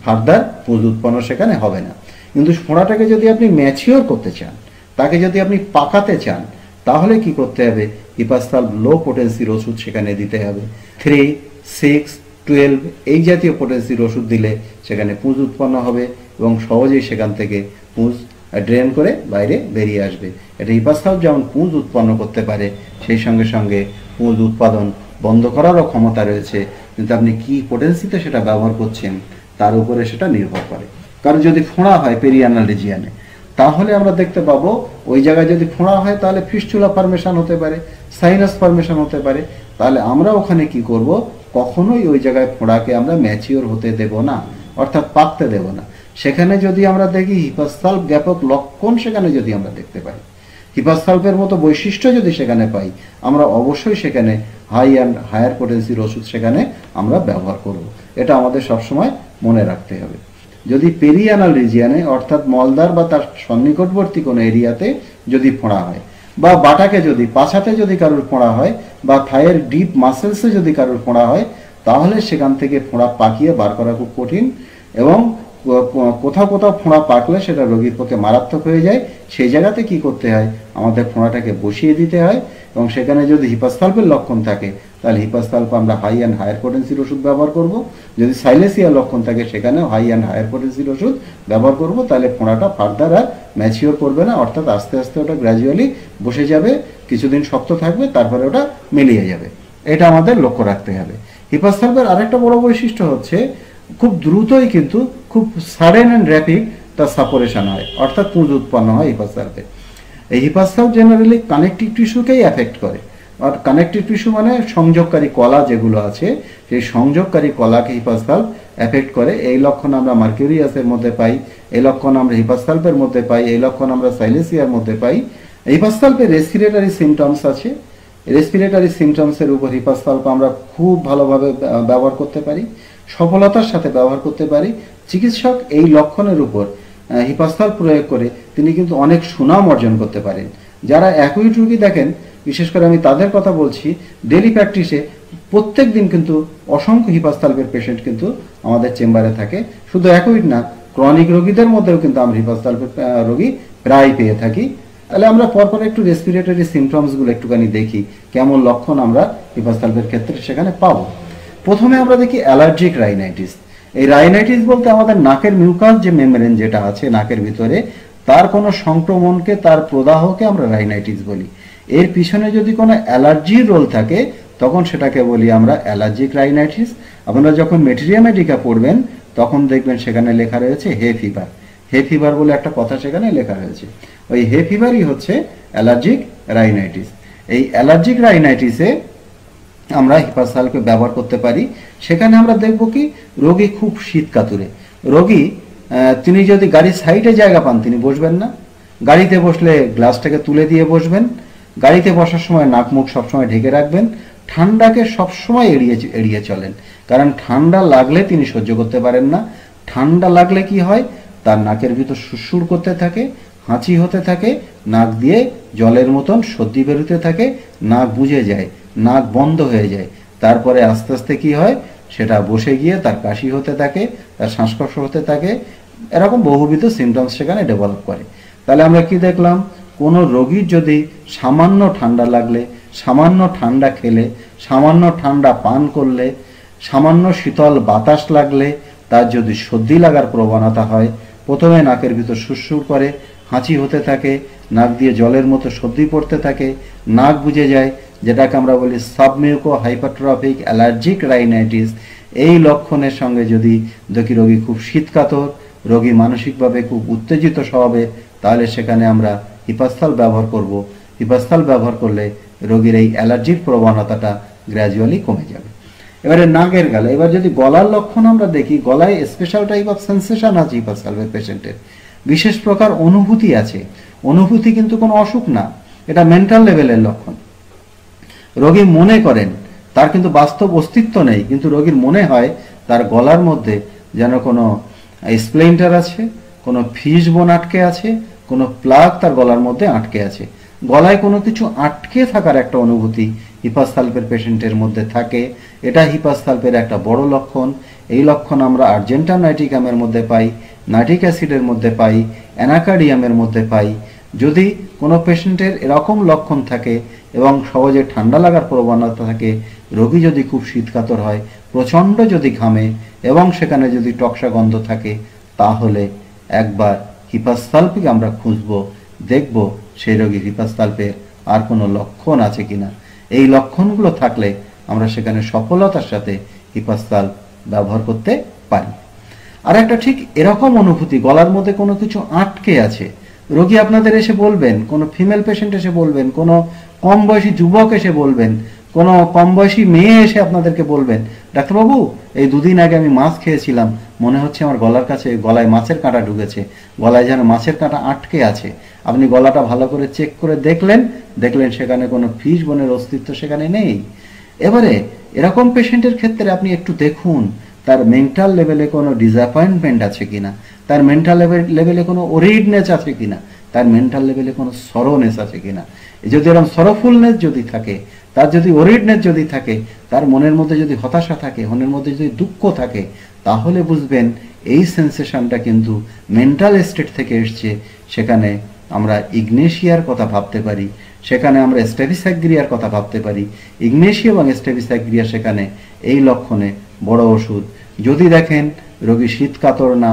ফার্দার পুঁজ উৎপন্ন সেখানে হবে না। কিন্তু ফোঁড়াটাকে যদি আপনি ম্যাচিওর করতে চান, তাকে যদি আপনি পাকাতে চান, তাহলে কি করতে হবে? হিপাসালপ লো পোটেন্সির ওষুধ সেখানে দিতে হবে। 3, 6, 12 এই জাতীয় পোটেন্সির ওষুধ দিলে সেখানে পুঁজ উৎপন্ন হবে এবং সহজেই সেখান থেকে পুঁজ ড্রেন করে বাইরে বেরিয়ে আসবে। এটা হিপাসালপ যেমন পুঁজ উৎপন্ন করতে পারে, সেই সঙ্গে সঙ্গে পুঁজ উৎপাদন বন্ধ করারও ক্ষমতা রয়েছে, কিন্তু আপনি কি পোটেন্সিতে সেটা ব্যবহার করছেন তার উপরে সেটা নির্ভর করে। কারণ যদি ফোঁড়া হয় পেরিয়ানাল রিজিয়ানে, তাহলে আমরা দেখতে পাবো ওই জায়গায় যদি ফোঁড়া হয় তাহলে ফিস্টুলা ফরমেশন হতে পারে, সাইনাস ফরমেশন হতে পারে। তাহলে আমরা ওখানে কি করব? কখনোই ওই জায়গায় ফোঁড়াকে আমরা ম্যাচিওর হতে দেব না, অর্থাৎ পাকতে দেব না। সেখানে যদি আমরা দেখি হিপাসালপ ব্যাপক লক্ষণ সেখানে যদি আমরা দেখতে পাই, হিপাসালপের মতো বৈশিষ্ট্য যদি সেখানে পাই, আমরা অবশ্যই সেখানে হাই অ্যান্ড হায়ার পোটেন্সির ওষুধ সেখানে আমরা ব্যবহার করব। এটা আমাদের সবসময় মনে রাখতে হবে। যদি পেরিয়ানাল রিজিয়নে অর্থাৎ মলদ্বার বা তার সন্নিকটবর্তী কোনো এরিয়াতে যদি ফোঁড়া হয়, বা বাটাকে যদি পাছাতে যদি কারোর ফোঁড়া হয়, বা থাইয়ের ডিপ মাসেলসে যদি কারোর ফোঁড়া হয়, তাহলে সেখান থেকে ফোঁড়া পাকিয়ে বার করা খুব কঠিন, এবং কোথাও কোথাও ফোঁড়া পাকলে সেটা রোগীর পক্ষে মারাত্মক হয়ে যায়। সেই জায়গাতে কি করতে হয়, আমাদের ফোঁড়াটাকে বসিয়ে দিতে হয়, এবং সেখানে যদি হিপাসথালপের লক্ষণ থাকে তাহলে হিপাসথালপ আমরা হাই অ্যান্ড হায়ার পোটেন্সির ওষুধ ব্যবহার করব। যদি সাইলেসিয়ার লক্ষণ থাকে সেখানেও হাই অ্যান্ড হায়ার পোটেন্সির ওষুধ ব্যবহার করব। তাহলে ফোঁড়াটা ফার্দার আর ম্যাচিওর করবে না, অর্থাৎ আস্তে আস্তে ওটা গ্র্যাজুয়ালি বসে যাবে, কিছুদিন শক্ত থাকবে, তারপরে ওটা মিলিয়ে যাবে। এটা আমাদের লক্ষ্য রাখতে হবে। হিপাসথালপের আরেকটা বড় বৈশিষ্ট্য হচ্ছে খুব দ্রুতই কিন্তু খুব সাডেন অ্যান্ড র্যাপিড তার সাপোরেশন হয়, অর্থাৎ পুঁজ উৎপন্ন হয় হিপাসথালপে। এই হিপাসথালপ জেনারেলি কানেকটিভ টিস্যুকেই এফেক্ট করে। আর কানেকটিভ টিস্যু মানে সংযোগকারী কলা যেগুলো আছে, সেই সংযোগকারী কলাকে হিপাসথালপ এফেক্ট করে। এই লক্ষণ আমরা মার্কিউরিয়াসের মধ্যে পাই, এই লক্ষণ আমরা হিপাসথালপের মধ্যে পাই, এই লক্ষণ আমরা সাইলেসিয়ার মধ্যে পাই। হিপাসথালপে রেসপিরেটরি সিমটমস আছে। রেসপিরেটরি সিমটমসের উপর হিপাসথালপ আমরা খুব ভালোভাবে ব্যবহার করতে পারি, সফলতার সাথে ব্যবহার করতে পারি। চিকিৎসক এই লক্ষণের উপর হিপাসথালপ প্রয়োগ করে তিনি কিন্তু অনেক সুনাম অর্জন করতে পারেন। যারা অ্যাকুইট রোগী দেখেন, বিশেষ করে আমি তাদের কথা বলছি, ডেলি প্র্যাকটিসে প্রত্যেক দিন কিন্তু অসংখ্য হিপাসথালপের পেশেন্ট কিন্তু আমাদের চেম্বারে থাকে। শুধু অ্যাকুইট না, ক্রনিক রোগীদের মধ্যেও কিন্তু আমরা হিপাসথালপের রোগী প্রায় পেয়ে থাকি। তাহলে আমরা পরপর একটু রেসপিরেটরি সিমটমসগুলো একটুখানি দেখি, কেমন লক্ষণ আমরা হিপাসথালপের ক্ষেত্রে সেখানে পাবো। প্রথমে আমরা দেখি অ্যালার্জিক রাইনাইটিস। এই রাইনাইটিস বলতে আমাদের নাকের মিউকাস যে মেমব্রেন যেটা আছে নাকের ভিতরে, তার কোনো সংক্রমণকে, তার প্রদাহকে আমরা রাইনাইটিস বলি। এর পিছনে যদি কোনো অ্যালার্জির রোল থাকে তখন সেটাকে বলি আমরা অ্যালার্জিক রাইনাইটিস। আপনারা যখন মেটেরিয়া মেডিকা পড়বেন তখন দেখবেন সেখানে লেখা রয়েছে হে ফিভার। হে ফিভার বলে একটা কথা সেখানে লেখা রয়েছে। ওই হে ফিভারই হচ্ছে অ্যালার্জিক রাইনাইটিস। এই অ্যালার্জিক রাইনাইটিসে আমরা হিপাসথালপকে ব্যবহার করতে পারি। সেখানে আমরা দেখব কি, রোগী খুব শীত কাতুরে। রোগী তিনি যদি গাড়ির সাইডে জায়গা পান তিনি বসবেন না, গাড়িতে বসলে গ্লাসটাকে তুলে দিয়ে বসবেন, গাড়িতে বসার সময় নাক মুখ সবসময় ঢেকে রাখবেন, ঠান্ডাকে সবসময় এড়িয়ে চলেন, কারণ ঠান্ডা লাগলে তিনি সহ্য করতে পারেন না। ঠান্ডা লাগলে কি হয়, তার নাকের ভিতর সুরসুর করতে থাকে, হাঁচি হতে থাকে, নাক দিয়ে জলের মতন সর্দি বেরোতে থাকে, নাক বুজে যায়, নাক বন্ধ হয়ে যায়। তারপরে আস্তে আস্তে কি হয়, সেটা বসে গিয়ে তার কাশি হতে থাকে, তার শ্বাসকষ্ট হতে থাকে, এরকম বহুবিধ সিমটমস সেখানে ডেভেলপ করে। তাহলে আমরা কি দেখলাম, কোনো রোগীর যদি সামান্য ঠান্ডা লাগলে, সামান্য ঠান্ডা খেলে, সামান্য ঠান্ডা পান করলে, সামান্য শীতল বাতাস লাগলে, তার যদি সর্দি লাগার প্রবণতা হয়, প্রথমে নাকের ভিতর সুরসুর করে, হাঁচি হতে থাকে, নাক দিয়ে জলের মতো সর্দি পড়তে থাকে, নাক বুজে যায়, যেটাকে আমরা বলি সাবমিউকো হাইপারট্রফিক অ্যালার্জিক রাইনাইটিস। এই লক্ষণের সঙ্গে যদি দেখি রোগী খুব শীতকাতর, রোগী মানসিকভাবে খুব উত্তেজিত স্বভাবে, তাহলে সেখানে আমরা হিপাসথালপ ব্যবহার করব। হিপাসথালপ ব্যবহার করলে রোগীর এই অ্যালার্জির প্রবণতাটা গ্র্যাজুয়ালি কমে যাবে। এবারে নাকের গালে, এবার যদি গলার লক্ষণ আমরা দেখি, গলায় স্পেশাল টাইপ অফ সেন্সেশন আছে হিপাসথালপের পেশেন্টের, বিশেষ প্রকার অনুভূতি আছে। অনুভূতি কিন্তু কোনো অসুখ না, এটা মেন্টাল লেভেলের লক্ষণ। রোগী মনে করেন, তার কিন্তু বাস্তব অস্তিত্ব নেই, কিন্তু রোগীর মনে হয় তার গলার মধ্যে যেন কোনো স্প্লেন্টার আছে, কোনো ফিশ বোন আটকে আছে, কোনো প্লাগ তার গলার মধ্যে আটকে আছে। গলায় কোনো কিছু আটকে থাকার একটা অনুভূতি হিপাসথালপের পেশেন্টের মধ্যে থাকে। এটা হিপাসথালপের একটা বড় লক্ষণ। এই লক্ষণ আমরা আর্জেন্টাম নাইটিকামের মধ্যে পাই, নাইট্রিক অ্যাসিডের মধ্যে পাই, অ্যানাকার্ডিয়ামের মধ্যে পাই। যদি কোনো পেশেন্টের এরকম লক্ষণ থাকে এবং সহজে ঠান্ডা লাগার প্রবণতা থাকে, রোগী যদি খুব শীতকাতর হয়, প্রচণ্ড যদি ঘামে এবং সেখানে যদি টকসা গন্ধ থাকে, তাহলে একবার হিপাসথালপকে আমরা খুঁজব, দেখব সেই রোগীর হিপাসথালপের আর কোনো লক্ষণ আছে কিনা। এই লক্ষণগুলো থাকলে আমরা সেখানে সফলতার সাথে হিপাসথালপ ব্যবহার করতে পারি। আর একটা ঠিক এরকম অনুভূতি, গলার মধ্যে কোনো কিছু আটকে আছে। রোগী আপনাদের এসে বলবেন, কোনো ফিমেল পেশেন্ট এসে বলবেন, কোনো কম বয়সী যুবক এসে বলবেন, কোনো কম বয়সী মেয়ে এসে আপনাদেরকে বলবেন, ডাক্তারবাবু এই দুদিন আগে আমি মাছ খেয়েছিলাম, মনে হচ্ছে আমার গলার কাছে গলায় মাছের কাঁটা ঢুকেছে, গলায় যেন মাছের কাঁটা আটকে আছে। আপনি গলাটা ভালো করে চেক করে দেখলেন সেখানে কোনো ফিশ বোনের অস্তিত্ব সেখানে নেই। এবারে এরকম পেশেন্টের ক্ষেত্রে আপনি একটু দেখুন তার মেন্টাল লেভেলে কোনো ডিসঅ্যাপয়েন্টমেন্ট আছে কিনা, তার মেন্টাল লেভেলে কোনো ওরিডনেস আছে কিনা, তার মেন্টাল লেভেলে কোনো সরোনেস আছে কিনা। যদি এরকম সরোফুলনেস যদি থাকে, তার যদি ওরিডনেস যদি থাকে, তার মনের মধ্যে যদি হতাশা থাকে, মনের মধ্যে যদি দুঃখ থাকে, তাহলে বুঝবেন এই সেন্সেশনটা কিন্তু মেন্টাল স্টেট থেকে এসছে। সেখানে আমরা ইগনেশিয়ার কথা ভাবতে পারি, সেখানে আমরা স্টেবিসাগ্রিয়ার কথা ভাবতে পারি। ইগনেশিয়া এবং স্টেবিসাগ্রিয়া সেখানে এই লক্ষণে বড় ওষুধ। যদি দেখেন রোগী শীত কাতর না,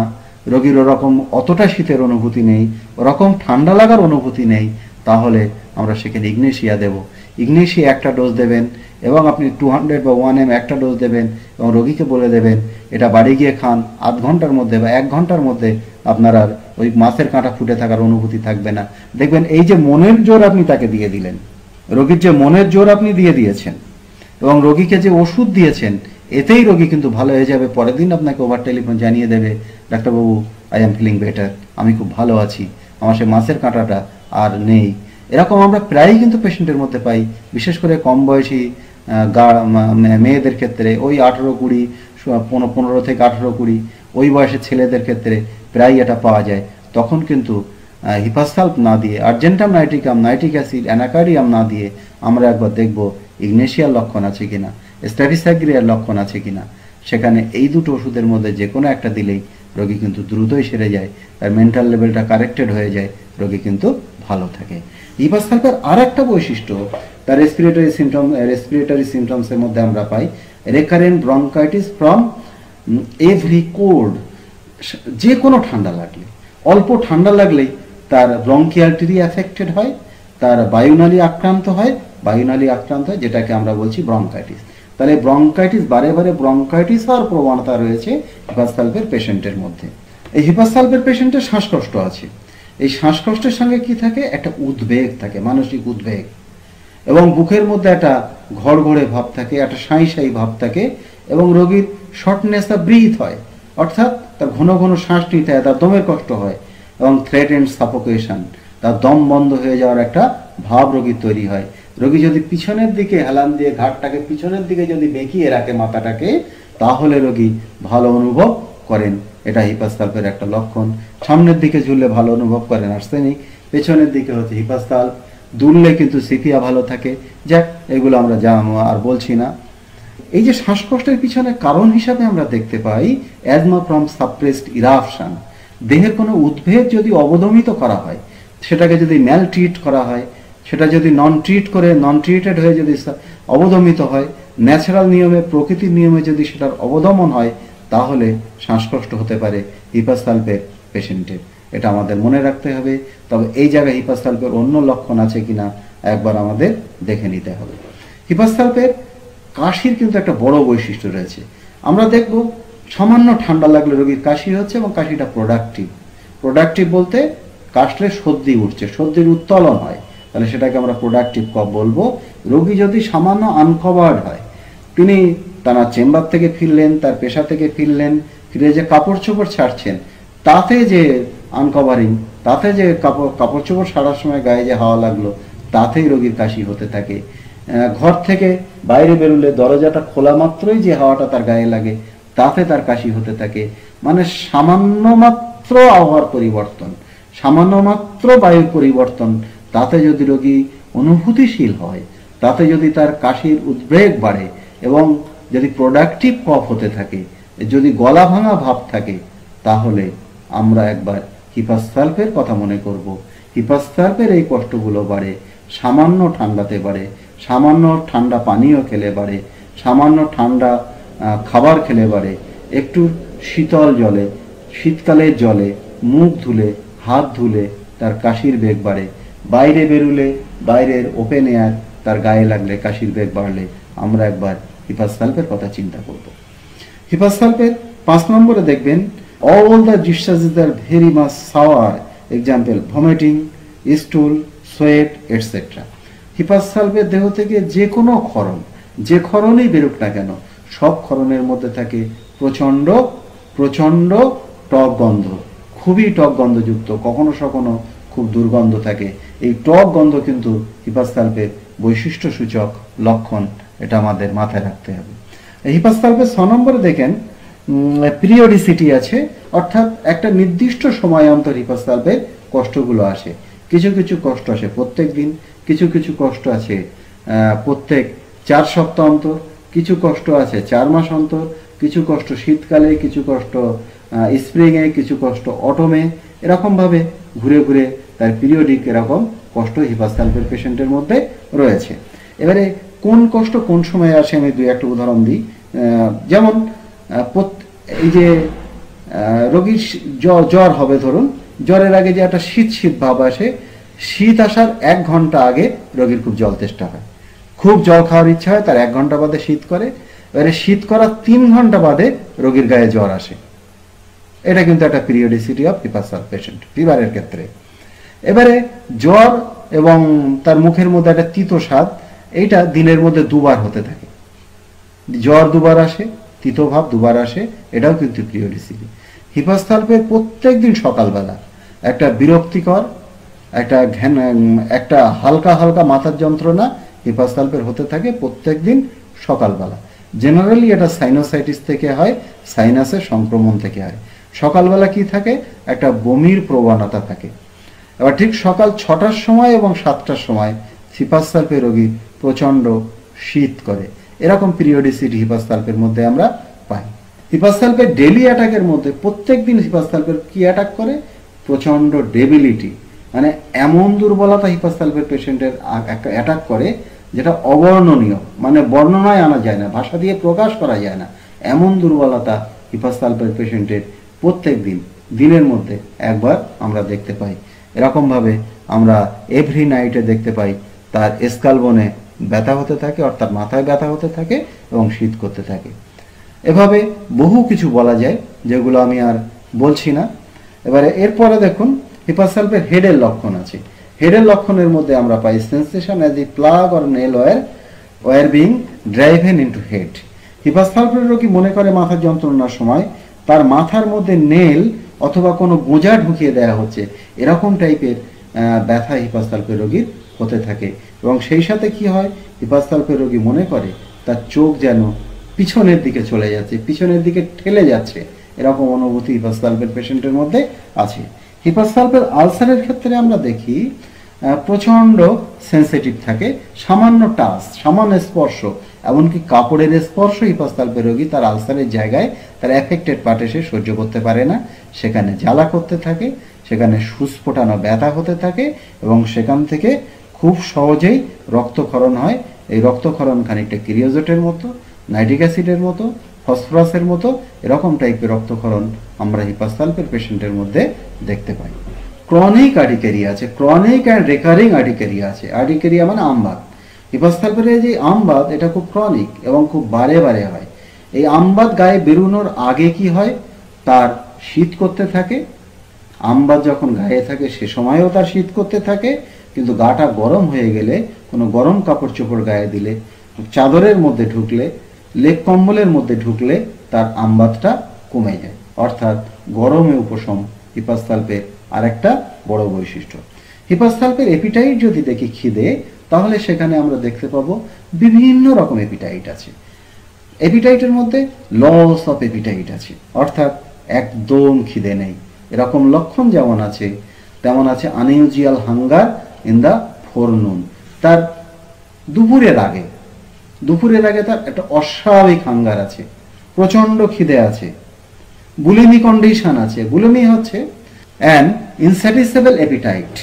রোগীর ওরকম অতটা শীতের অনুভূতি নেই, ওরকম ঠান্ডা লাগার অনুভূতি নেই, তাহলে আমরা সেখানে ইগনেশিয়া দেব। ইগনেশিয়া একটা ডোজ দেবেন এবং আপনি 200 বা 1 ml একটা ডোজ দেবেন এবং রোগীকে বলে দেবেন এটা বাড়ি গিয়ে খান, আধ ঘন্টার মধ্যে বা 1 ঘন্টার মধ্যে আপনার আর ওই মাছের কাঁটা ফুটে থাকার অনুভূতি থাকবে না। দেখবেন এই যে মনের জোর আপনি তাকে দিয়ে দিলেন, রোগীর যে মনের জোর আপনি দিয়ে দিয়েছেন এবং রোগীকে যে ওষুধ দিয়েছেন, এতেই রোগী কিন্তু ভালো হয়ে যাবে। পরের দিন আপনাকে ওভার টেলিফোন জানিয়ে দেবে, ডাক্তারবাবু আই এম ফিলিং বেটার, আমি খুব ভালো আছি, আমার সে মাছের কাঁটাটা আর নেই। এরকম আমরা প্রায়ই কিন্তু পেশেন্টের মধ্যে পাই, বিশেষ করে কম বয়সী মেয়েদের ক্ষেত্রে, ওই 18-20, 15 থেকে 18-20 ওই বয়সের ছেলেদের ক্ষেত্রে প্রায় এটা পাওয়া যায়। তখন কিন্তু হিপাসাল্প না দিয়ে, Argentum nitricum, nitric acid, anacardium না দিয়ে আমরা একবার দেখব ইগনেশিয়ার লক্ষণ আছে কিনা, স্ট্যাফিসাগ্রিয়ার লক্ষণ আছে কিনা। সেখানে এই দুটো ওষুধের মধ্যে যে কোনো একটা দিলেই রোগী কিন্তু দ্রুতই সেরে যায়, তার মেন্টাল লেভেলটা কারেক্টেড হয়ে যায়, রোগী কিন্তু ভালো থাকে। হিপাসাল্পের আর একটা বৈশিষ্ট্য, তার রেসপিরেটরি সিমটমসের মধ্যে আমরা পাই recurrent bronchitis from every cold. যে কোনো ঠান্ডা লাগলে, অল্প ঠান্ডা লাগলেই তার ব্রঙ্কিয়ালটি অ্যাফেক্টেড হয়, তার বায়ুনালী আক্রান্ত হয়, যেটাকে আমরা বলছি ব্রঙ্কাইটিস। তাহলে ব্রঙ্কাইটিস, বারে বারে ব্রঙ্কাইটিস হওয়ার প্রবণতা রয়েছে হিপাসাল্পের পেশেন্টের মধ্যে। এই হিপাসাল্পের পেশেন্টের শ্বাসকষ্ট আছে, এই শ্বাসকষ্টের সঙ্গে কি থাকে, একটা উদ্বেগ থাকে, মানসিক উদ্বেগ, এবং বুকের মধ্যে একটা ঘড়ঘড়ে ভাব থাকে, একটা সাঁই সাঁই ভাব থাকে, এবং রোগীর শর্টনেস অফ ব্রিথ হয়, অর্থাৎ তার ঘন ঘন শ্বাস নিতে হয়, তার দমের কষ্ট হয়, এবং থ্রেট এন্ড সাফোকেশন, তার দম বন্ধ হয়ে যাওয়ার একটা ভাব রোগীর তৈরি হয়। রোগী যদি পিছনের দিকে হেলান দিয়ে ঘাটটাকে পিছনের দিকে যদি বেঁকিয়ে রাখে মাথাটাকে, তাহলে রোগী ভালো অনুভব করেন, এটা হিপাসাল্পের একটা লক্ষণ। সামনের দিকে ঝুললে ভালো অনুভব করেন আর্সেনিক, পেছনের দিকে হচ্ছে হিপাসাল্প, দুললে কিন্তু সিপিয়া ভালো থাকে। যাক, এগুলো আমরা যা আর বলছি না। এই যে শ্বাসকষ্টের পিছনে কারণ হিসাবে আমরা দেখতে পাই অ্যাজমা ফ্রম সাপ্রেসড ইরাপশন। দেহের কোনো উদ্ভেদ যদি অবদমিত করা হয়, সেটাকে যদি ম্যাল ট্রিট করা হয়, সেটা যদি নন ট্রিটেড হয়ে যদি অবদমিত হয়, ন্যাচারাল নিয়মে, প্রকৃতির নিয়মে যদি সেটার অবদমন হয়, তাহলে শ্বাসকষ্ট হতে পারে হিপাসাল্পের পেশেন্টের। এটা আমাদের মনে রাখতে হবে। তবে এই জায়গায় হিপাসাল্পের অন্য লক্ষণ আছে কিনা একবার আমাদের দেখে নিতে হবে। হিপাসাল্পের কাশির কিন্তু একটা বড় বৈশিষ্ট্য রয়েছে। আমরা দেখব সামান্য ঠান্ডা লাগলে রোগীর কাশি হচ্ছে এবং কাশিটা প্রোডাক্টিভ বলতে কাশলে সর্দি উঠছে, সর্দির উত্তোলন হয়, তাহলে সেটাকে আমরা প্রোডাক্টিভ কফ বলবো। রোগী যদি সামান্য আনকভার্ড হয়, তিনি তার চেম্বার থেকে ফিরলেন, তার পেশা থেকে ফিরলেন, ফিরে যে কাপড় চোপড় ছাড়ছেন, তাতে যে আনকভারিং, তাতে যে কাপড় চোপড় সারার সময় গায়ে যে হাওয়া লাগলো, তাতেই রোগীর কাশি হতে থাকে। ঘর থেকে বাইরে বেরোলে দরজাটা খোলা মাত্রই যে হাওয়াটা তার গায়ে লাগে, তাতে তার কাশি হতে থাকে। মানে সামান্য মাত্র আবহাওয়ার পরিবর্তন, সামান্য মাত্র বায়ুর পরিবর্তন, তাতে যদি রোগী অনুভূতিশীল হয়, তাতে যদি তার কাশির উদ্বেগ বাড়ে এবং যদি প্রোডাক্টিভ কফ হতে থাকে, যদি গলা ভাঙা ভাব থাকে, তাহলে আমরা একবার হিপাসাল্পের কথা মনে করব। হিপাসাল্পের এই কষ্টগুলো বাড়ে সামান্য ঠান্ডাতে বাড়ে, সামান্য ঠান্ডা পানীয় খেলে বাড়ে, সামান্য ঠান্ডা খাবার খেলে বাড়ে, একটু শীতল জলে, শীতকালের জলে মুখ ধুলে, হাত ধুলে তার কাশির বেগ বাড়ে। বাইরে বেরুলে, বাইরের ওপেন এয়ার তার গায়ে লাগলে কাশির বেগ বাড়লে আমরা একবার হিপাসাল্পের কথা চিন্তা করব। হিপাসাল্পের 5 নম্বরে দেখবেন all the discharges are very much sour, example vomiting, stool, sweat, etc. হিপাসাল্পের দেহ থেকে যে কোনো ক্ষরণ, যে ক্ষরণেই বেরোক না কেন, সব ক্ষরণের মধ্যে থাকে প্রচন্ড প্রচন্ড টক গন্ধ, খুবই টক গন্ধযুক্ত, কখনো সখনো খুব দুর্গন্ধ থাকে। এই টক গন্ধ কিন্তু হিপাসাল্পের বৈশিষ্ট্য সূচক লক্ষণ, এটা আমাদের মাথায় রাখতে হবে। হিপাসাল্পের 6 নম্বরে দেখেন পিরিয়ডিসিটি আছে, অর্থাৎ একটা নির্দিষ্ট সময় অন্তর হিপাসালভের কষ্টগুলো আসে। কিছু কিছু কষ্ট আসে প্রত্যেক দিন, কিছু কিছু কষ্ট আছে প্রত্যেক 4 সপ্তাহ অন্তর, কিছু কষ্ট আছে 4 মাস অন্তর, কিছু কষ্ট শীতকালে, কিছু কষ্ট স্প্রিংয়ে, কিছু কষ্ট অটমে। এরকমভাবে ঘুরে ঘুরে তার পিরিয়ডিক এরকম কষ্ট হিপাসালভের পেশেন্টের মধ্যে রয়েছে। এবারে কোন কষ্ট কোন সময় আসে আমি 2-1টা উদাহরণ দিই। যেমন এই যে রোগীর জ্বর হবে, ধরুন জ্বরের আগে যে একটা শীত শীত ভাব আসে, শীত আসার 1 ঘন্টা আগে রোগীর খুব জল তেষ্টা হয়, খুব জল খাওয়ার ইচ্ছা হয়, তার 1 ঘন্টা বাদে শীত করে। এবারে শীত করার 3 ঘন্টা বাদে রোগীর গায়ে জ্বর আসে। এটা কিন্তু একটা পিরিয়ডিসিটি অফ হিপাসালভ পেশেন্ট ফিভারের ক্ষেত্রে। এবারে জ্বর এবং তার মুখের মধ্যে একটা তিতো স্বাদ, এইটা দিনের মধ্যে 2বার হতে থাকে। জ্বর 2বার আসে, তিতো ভাব 2বার আসে, এটাও কিন্তু পিরিয়ডিসিটি। হিপাসালভের প্রত্যেক দিন সকালবেলা একটা বিরক্তিকর, একটা হালকা হালকা মাথার যন্ত্রণা হিপাসালভের হতে থাকে প্রত্যেক দিন সকালবেলা। জেনারেলি এটা সাইনোসাইটিস থেকে হয়, সাইনাসের সংক্রমণ থেকে হয়। সকালবেলা কি থাকে, একটা বমির প্রবণতা থাকে। এবার ঠিক সকাল 6টার সময় এবং 7টার সময় হিপাসালভের রোগী প্রচন্ড শীত করে। এরকম পিরিয়ডিসিটি হিপাসালভের মধ্যে আমরা পাই। হিপাসালভের ডেইলি অ্যাটাকের মধ্যে প্রত্যেক দিন হিপাসালভের কি অ্যাটাক করে, প্রচন্ড ডেবিলিটি, মানে এমন দুর্বলতা হিপাসালভের পেশেন্টের অ্যাটাক করে যেটা অবর্ণনীয়, মানে বর্ণনায় আনা যায় না, ভাষা দিয়ে প্রকাশ করা যায় না। এমন দুর্বলতা হিপাসালভের পেশেন্টের প্রত্যেক দিনের মধ্যে একবার আমরা দেখতে পাই। এরকমভাবে আমরা এভরি নাইটে দেখতে পাই তার স্কালবোনে ব্যথা হতে থাকে, অর্থাৎ মাথায় ব্যথা হতে থাকে এবং শীত করতে থাকে। এভাবে বহু কিছু বলা যায়, যেগুলো আমি আর বলছি না। এবারে এরপরে দেখুন হিপাসালভের হেডের লক্ষণ আছে। হেডের লক্ষণের মধ্যে আমরা পাই sensation as the plug or nail were being driven into head. হিপাসালভের রোগী মনে করে মাথার যন্ত্রণার সময় তার মাথার মধ্যে নেল অথবা কোনো গোঁজা ঢুকিয়ে দেওয়া হচ্ছে, এরকম টাইপের ব্যথা হিপাসালভের রোগীর হতে থাকে। এবং সেই সাথে কি হয়, হিপাসালভের রোগী মনে করে তার চোখ যেন পিছনের দিকে চলে যাচ্ছে, পিছনের দিকে ঠেলে যাচ্ছে, এরকম অনুভূতি হিপাসালভের পেশেন্টের মধ্যে আছে। হিপাসালভের আলসারের ক্ষেত্রে আমরা দেখি প্রচন্ড সেন্সিটিভ থাকে, সামান্য টাচ, সামান্য স্পর্শ, এমনকি কাপড়ের স্পর্শ হিপাসালভের রোগী তার আলসারের জায়গায়, তার এফেক্টেড পার্টে সে সহ্য করতে পারে না, সেখানে জ্বালা করতে থাকে, সেখানে সুস্ফোটানো ব্যথা হতে থাকে এবং সেখান থেকে খুব সহজেই রক্তক্ষরণ হয়। এই রক্তক্ষরণ খানিকটা কিরিওজেটের মতো, নাইট্রিক অ্যাসিডের মতো, ফসফরাসের মতো, এরকম টাইপের রক্তক্ষরণ আমরা হিপাসালভের পেশেন্টের মধ্যে দেখতে পাই। ক্রনিক আর্টিকেরিয়া আছে, ক্রনিক অ্যান্ড রেকারিং আর্টিকেরিয়া আছে। আর্টিকেরিয়া মানে আমবাত। হিপাসালভের যে আমবাত, এটা খুব ক্রনিক এবং খুব বারে বারে হয়। এই আমবাত গায়ে বেরোনোর আগে কি হয়, তার শীত করতে থাকে। আমবাত যখন গায়ে থাকে সে সময়ও তার শীত করতে থাকে, কিন্তু গাটা গরম হয়ে গেলে, কোনো গরম কাপড় চোপড় গায়ে দিলে, চাদরের মধ্যে ঢুকলে, লেপ কম্বলের মধ্যে ঢুকলে তার আমবাতটা কমে যায়। অর্থাৎ গরমে উপশম হিপাসালভের আরেকটা বড় বৈশিষ্ট্য। হিপাসালভের এপিটাইট যদি দেখি খিদে, তাহলে সেখানে আমরা দেখতে পাবো বিভিন্ন রকম এপিটাইট আছে। এপিটাইটের মধ্যে লস অফ এপিটাইট আছে, অর্থাৎ একদম খিদে নেই, এরকম লক্ষণ যেমন আছে, তেমন আছে আনইউজুয়াল হাঙ্গার ইন দ্য ফোরনুন। তার দুপুরের আগে তার একটা অস্বাভাবিক হাঙ্গার আছে, প্রচন্ড খিদে আছে। বুলিমি কন্ডিশন আছে। বুলিমি হচ্ছে অ্যান ইনস্যাটিসেবল অ্যাপিটাইট,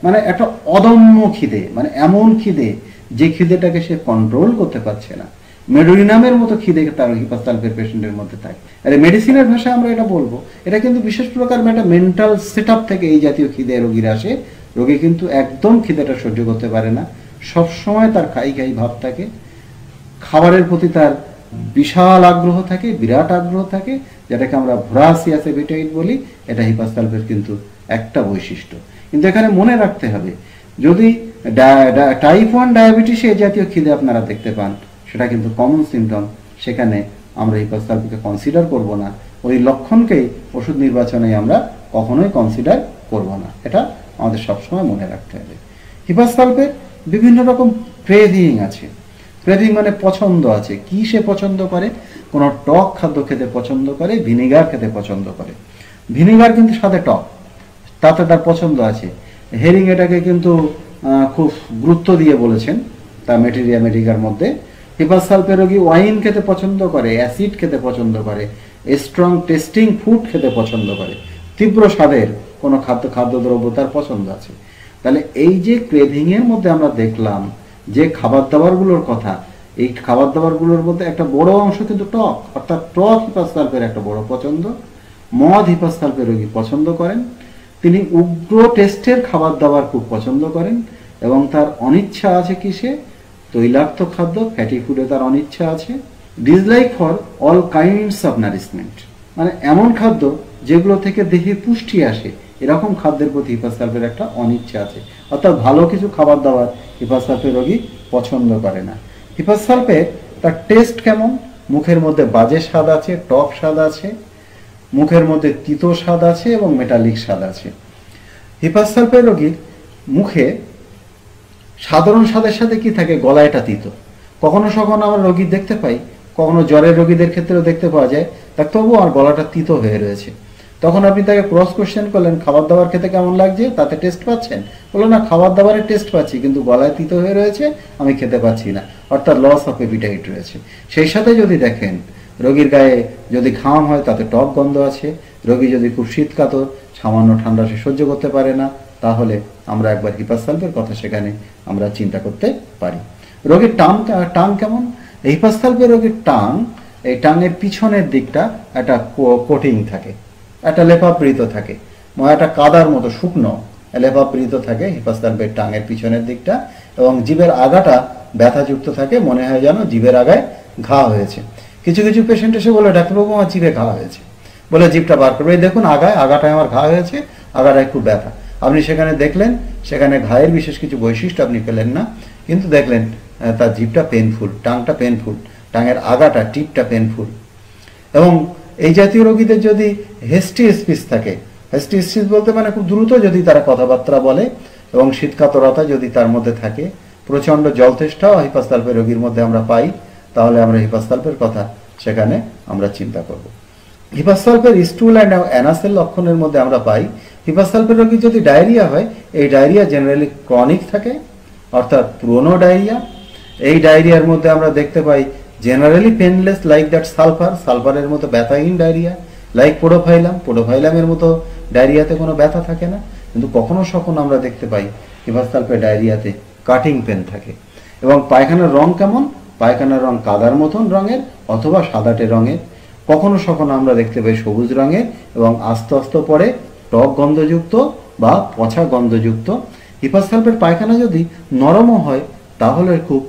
মানে একটা অদম্য খিদে, মানে এমন খিদে যে খিদেটাকে সে কন্ট্রোল করতে পারছে না। মেডোরিনামের মতো খিদে তার হিপাসালভের পেশেন্টের মধ্যে থাকে। আর মেডিসিনের ভাষায় আমরা এটা বলবো, এটা কিন্তু বিশেষ প্রকার একটা মেন্টাল সেট আপ থেকে এই জাতীয় খিদে রোগীর আসে। রোগী কিন্তু একদম খিদেটা সহ্য করতে পারে না, সবসময় তার খাই ভাব থাকে, খাবারের প্রতি তার বিশাল আগ্রহ থাকে, বিরাট আগ্রহ থাকে, যেটাকে আমরা ভোরাসিয়াস অ্যাপিটাইট বলি। এটা হিপাসালভের কিন্তু একটা বৈশিষ্ট্য। কিন্তু এখানে মনে রাখতে হবে, যদি টাইপ 1 ডায়াবেটিসে এই জাতীয় খিদে আপনারা দেখতে পান, সেটা কিন্তু কমন সিমটম, সেখানে আমরা হিপাসালভকে কনসিডার করব না। ওই লক্ষণকেই ওষুধ নির্বাচনে আমরা কখনোই কনসিডার করব না, এটা আমাদের সবসময় মনে রাখতে হবে। হিপাসালভের বিভিন্ন রকম ক্রেভিং আছে। ক্রেভিং মানে পছন্দ আছে। কি সে পছন্দ করে? কোনো টক খাদ্য খেতে পছন্দ করে, ভিনেগার খেতে পছন্দ করে। ভিনেগার কিন্তু সাথে টক, তাতে তার পছন্দ আছে। হেরিং এটাকে কিন্তু খুব গুরুত্ব দিয়ে বলেছেন তার ম্যাটেরিয়া মেডিকার মধ্যে। হিপাস সালফেট রোগী ওয়াইন খেতে পছন্দ করে, অ্যাসিড খেতে পছন্দ করে, স্ট্রং টেস্টিং ফুড খেতে পছন্দ করে, তীব্র স্বাদের কোনো খাদ্যদ্রব্য তার পছন্দ আছে। তাহলে এই যে ক্রেভিং এর মধ্যে আমরা দেখলাম যে খাবার দাবারগুলোর কথা, এই খাবার দাবারগুলোর মধ্যে একটা বড় অংশ কিন্তু টক, অর্থাৎ টক হিপাস সালফেট একটা বড় পছন্দ। মদ হিপাস সালফেট রোগী পছন্দ করেন। তিনি উগ্র টেস্টের খাবার দাবার খুব পছন্দ করেন এবং তার অনিচ্ছা আছে কিসে? তৈলাক্ত খাদ্য, ফ্যাটি ফুডে তার অনিচ্ছা আছে। Dislike for all kinds of nourishment, মানে এমন খাদ্য যেগুলো থেকে দেহে পুষ্টি আসে, এরকম খাদ্যের প্রতি হিপাস সালফেট একটা অনিচ্ছা আছে। অর্থাৎ ভালো কিছু খাবার দাবার হিপাস সালফেট রোগী পছন্দ করে না। হিপাস সালফেট তার টেস্ট কেমন? মুখের মধ্যে বাজে স্বাদ আছে, টক স্বাদ আছে, মুখের মধ্যে তিতো স্বাদ আছে এবং মেটালিক স্বাদ আছে। হিপাস সালফেট রোগীর মুখে সাধারণ স্বাদের সাথে কি থাকে? গলায়টা তিতো। কখনো কখনো আমরা রোগী দেখতে পাই, কখনো জ্বরের রোগীদের ক্ষেত্রেও দেখতে পাওয়া যায়, তার তবুও আর গলাটা তিতো হয়ে রয়েছে। তখন আপনি তাকে ক্রস কোশ্চেন করলেন, খাবার দাবার খেতে কেমন লাগছে, তাতে টেস্ট পাচ্ছেন? বললো না, খাবার দাবারের টেস্ট পাচ্ছি কিন্তু গলায় তিতো হয়ে রয়েছে, আমি খেতে পাচ্ছি না, অর্থাৎ লস অফ অ্যাপিটাইট রয়েছে। সেই সাথে যদি দেখেন রোগীর গায়ে যদি ঘাম হয় তাতে টক গন্ধ আছে, রোগী যদি খুব শীতকাতর, সামান্য ঠান্ডা সে সহ্য করতে পারে না, তাহলে আমরা একবার হিপাস সালফেটের কথা সেখানে আমরা চিন্তা করতে পারি। রোগীর টাং কেমন? হিপাস সালফেট রোগীর টাং, এই টাঙের পিছনের দিকটা একটা কোটিং থাকে, একটা লেপাবৃত থাকে, একটা কাদার মতো শুকনো লেপাবৃত থাকে হিপাস সালফেট টাঙের পিছনের দিকটা, এবং জিভের আগাটা ব্যথাযুক্ত থাকে, মনে হয় যেন জিভের আগায় ঘা হয়েছে। কিছু কিছু পেশেন্ট এসে বলে, ডাক্তারবাবু আমার জিভে ঘা হয়েছে, বলে জিভটা বার করবে, এই দেখুন আগাটায় আমার ঘা হয়েছে, আগাটায় খুব ব্যথা। আপনি সেখানে দেখলেন, সেখানে ঘায়ের বিশেষ কিছু বৈশিষ্ট্য আপনি পেলেন না, কিন্তু দেখলেন তার জিভটা পেনফুল, টাংটা পেনফুল, টাঙের আগাটা টিপটা পেনফুল। এবং এই জাতীয় রোগীদের যদি হেস্টি স্পিচ থাকে, হেস্টি স্পিচ বলতে মানে খুব দ্রুত যদি তারা কথাবার্তা বলে এবং শীতকাতরতা যদি তার মধ্যে থাকে, প্রচণ্ড জলতেষ্টাও হিপাস সালফেট রোগীর মধ্যে আমরা পাই, তাহলে আমরা হিপাস সালফেটের কথা সেখানে আমরা চিন্তা করব। হিপাস সালফেট স্টুল অ্যান্ড অ্যানাসের লক্ষণের মধ্যে আমরা পাই, হিপাস সালফেট রোগীর যদি ডায়রিয়া হয়, এই ডায়রিয়া জেনারেলি ক্রনিক থাকে, অর্থাৎ পুরনো ডায়রিয়া। এই ডায়রিয়ার মধ্যে আমরা দেখতে পাই জেনারেলি পেনলেস লাইক দ্যাট সালফারের মতো ব্যথাহীন ডায়রিয়া, লাইক পোডোফাইলামের মতো ডায়রিয়াতে কোনো ব্যথা থাকে না, কিন্তু কখনো কখনো আমরা দেখতে পাই হিপাস সালফেট ডায়রিয়াতে কাটিং পেন থাকে। এবং পায়খানার রং কেমন? পায়খানার রং কাদার মতন রঙের অথবা সাদাটে রঙের, কখনো কখনো আমরা দেখতে পাই সবুজ রঙের এবং আস্তে আস্তে পরে টক গন্ধযুক্ত বা পচা গন্ধযুক্ত। হিপাস সালফেট পায়খানা যদি নরমও হয় তাহলে খুব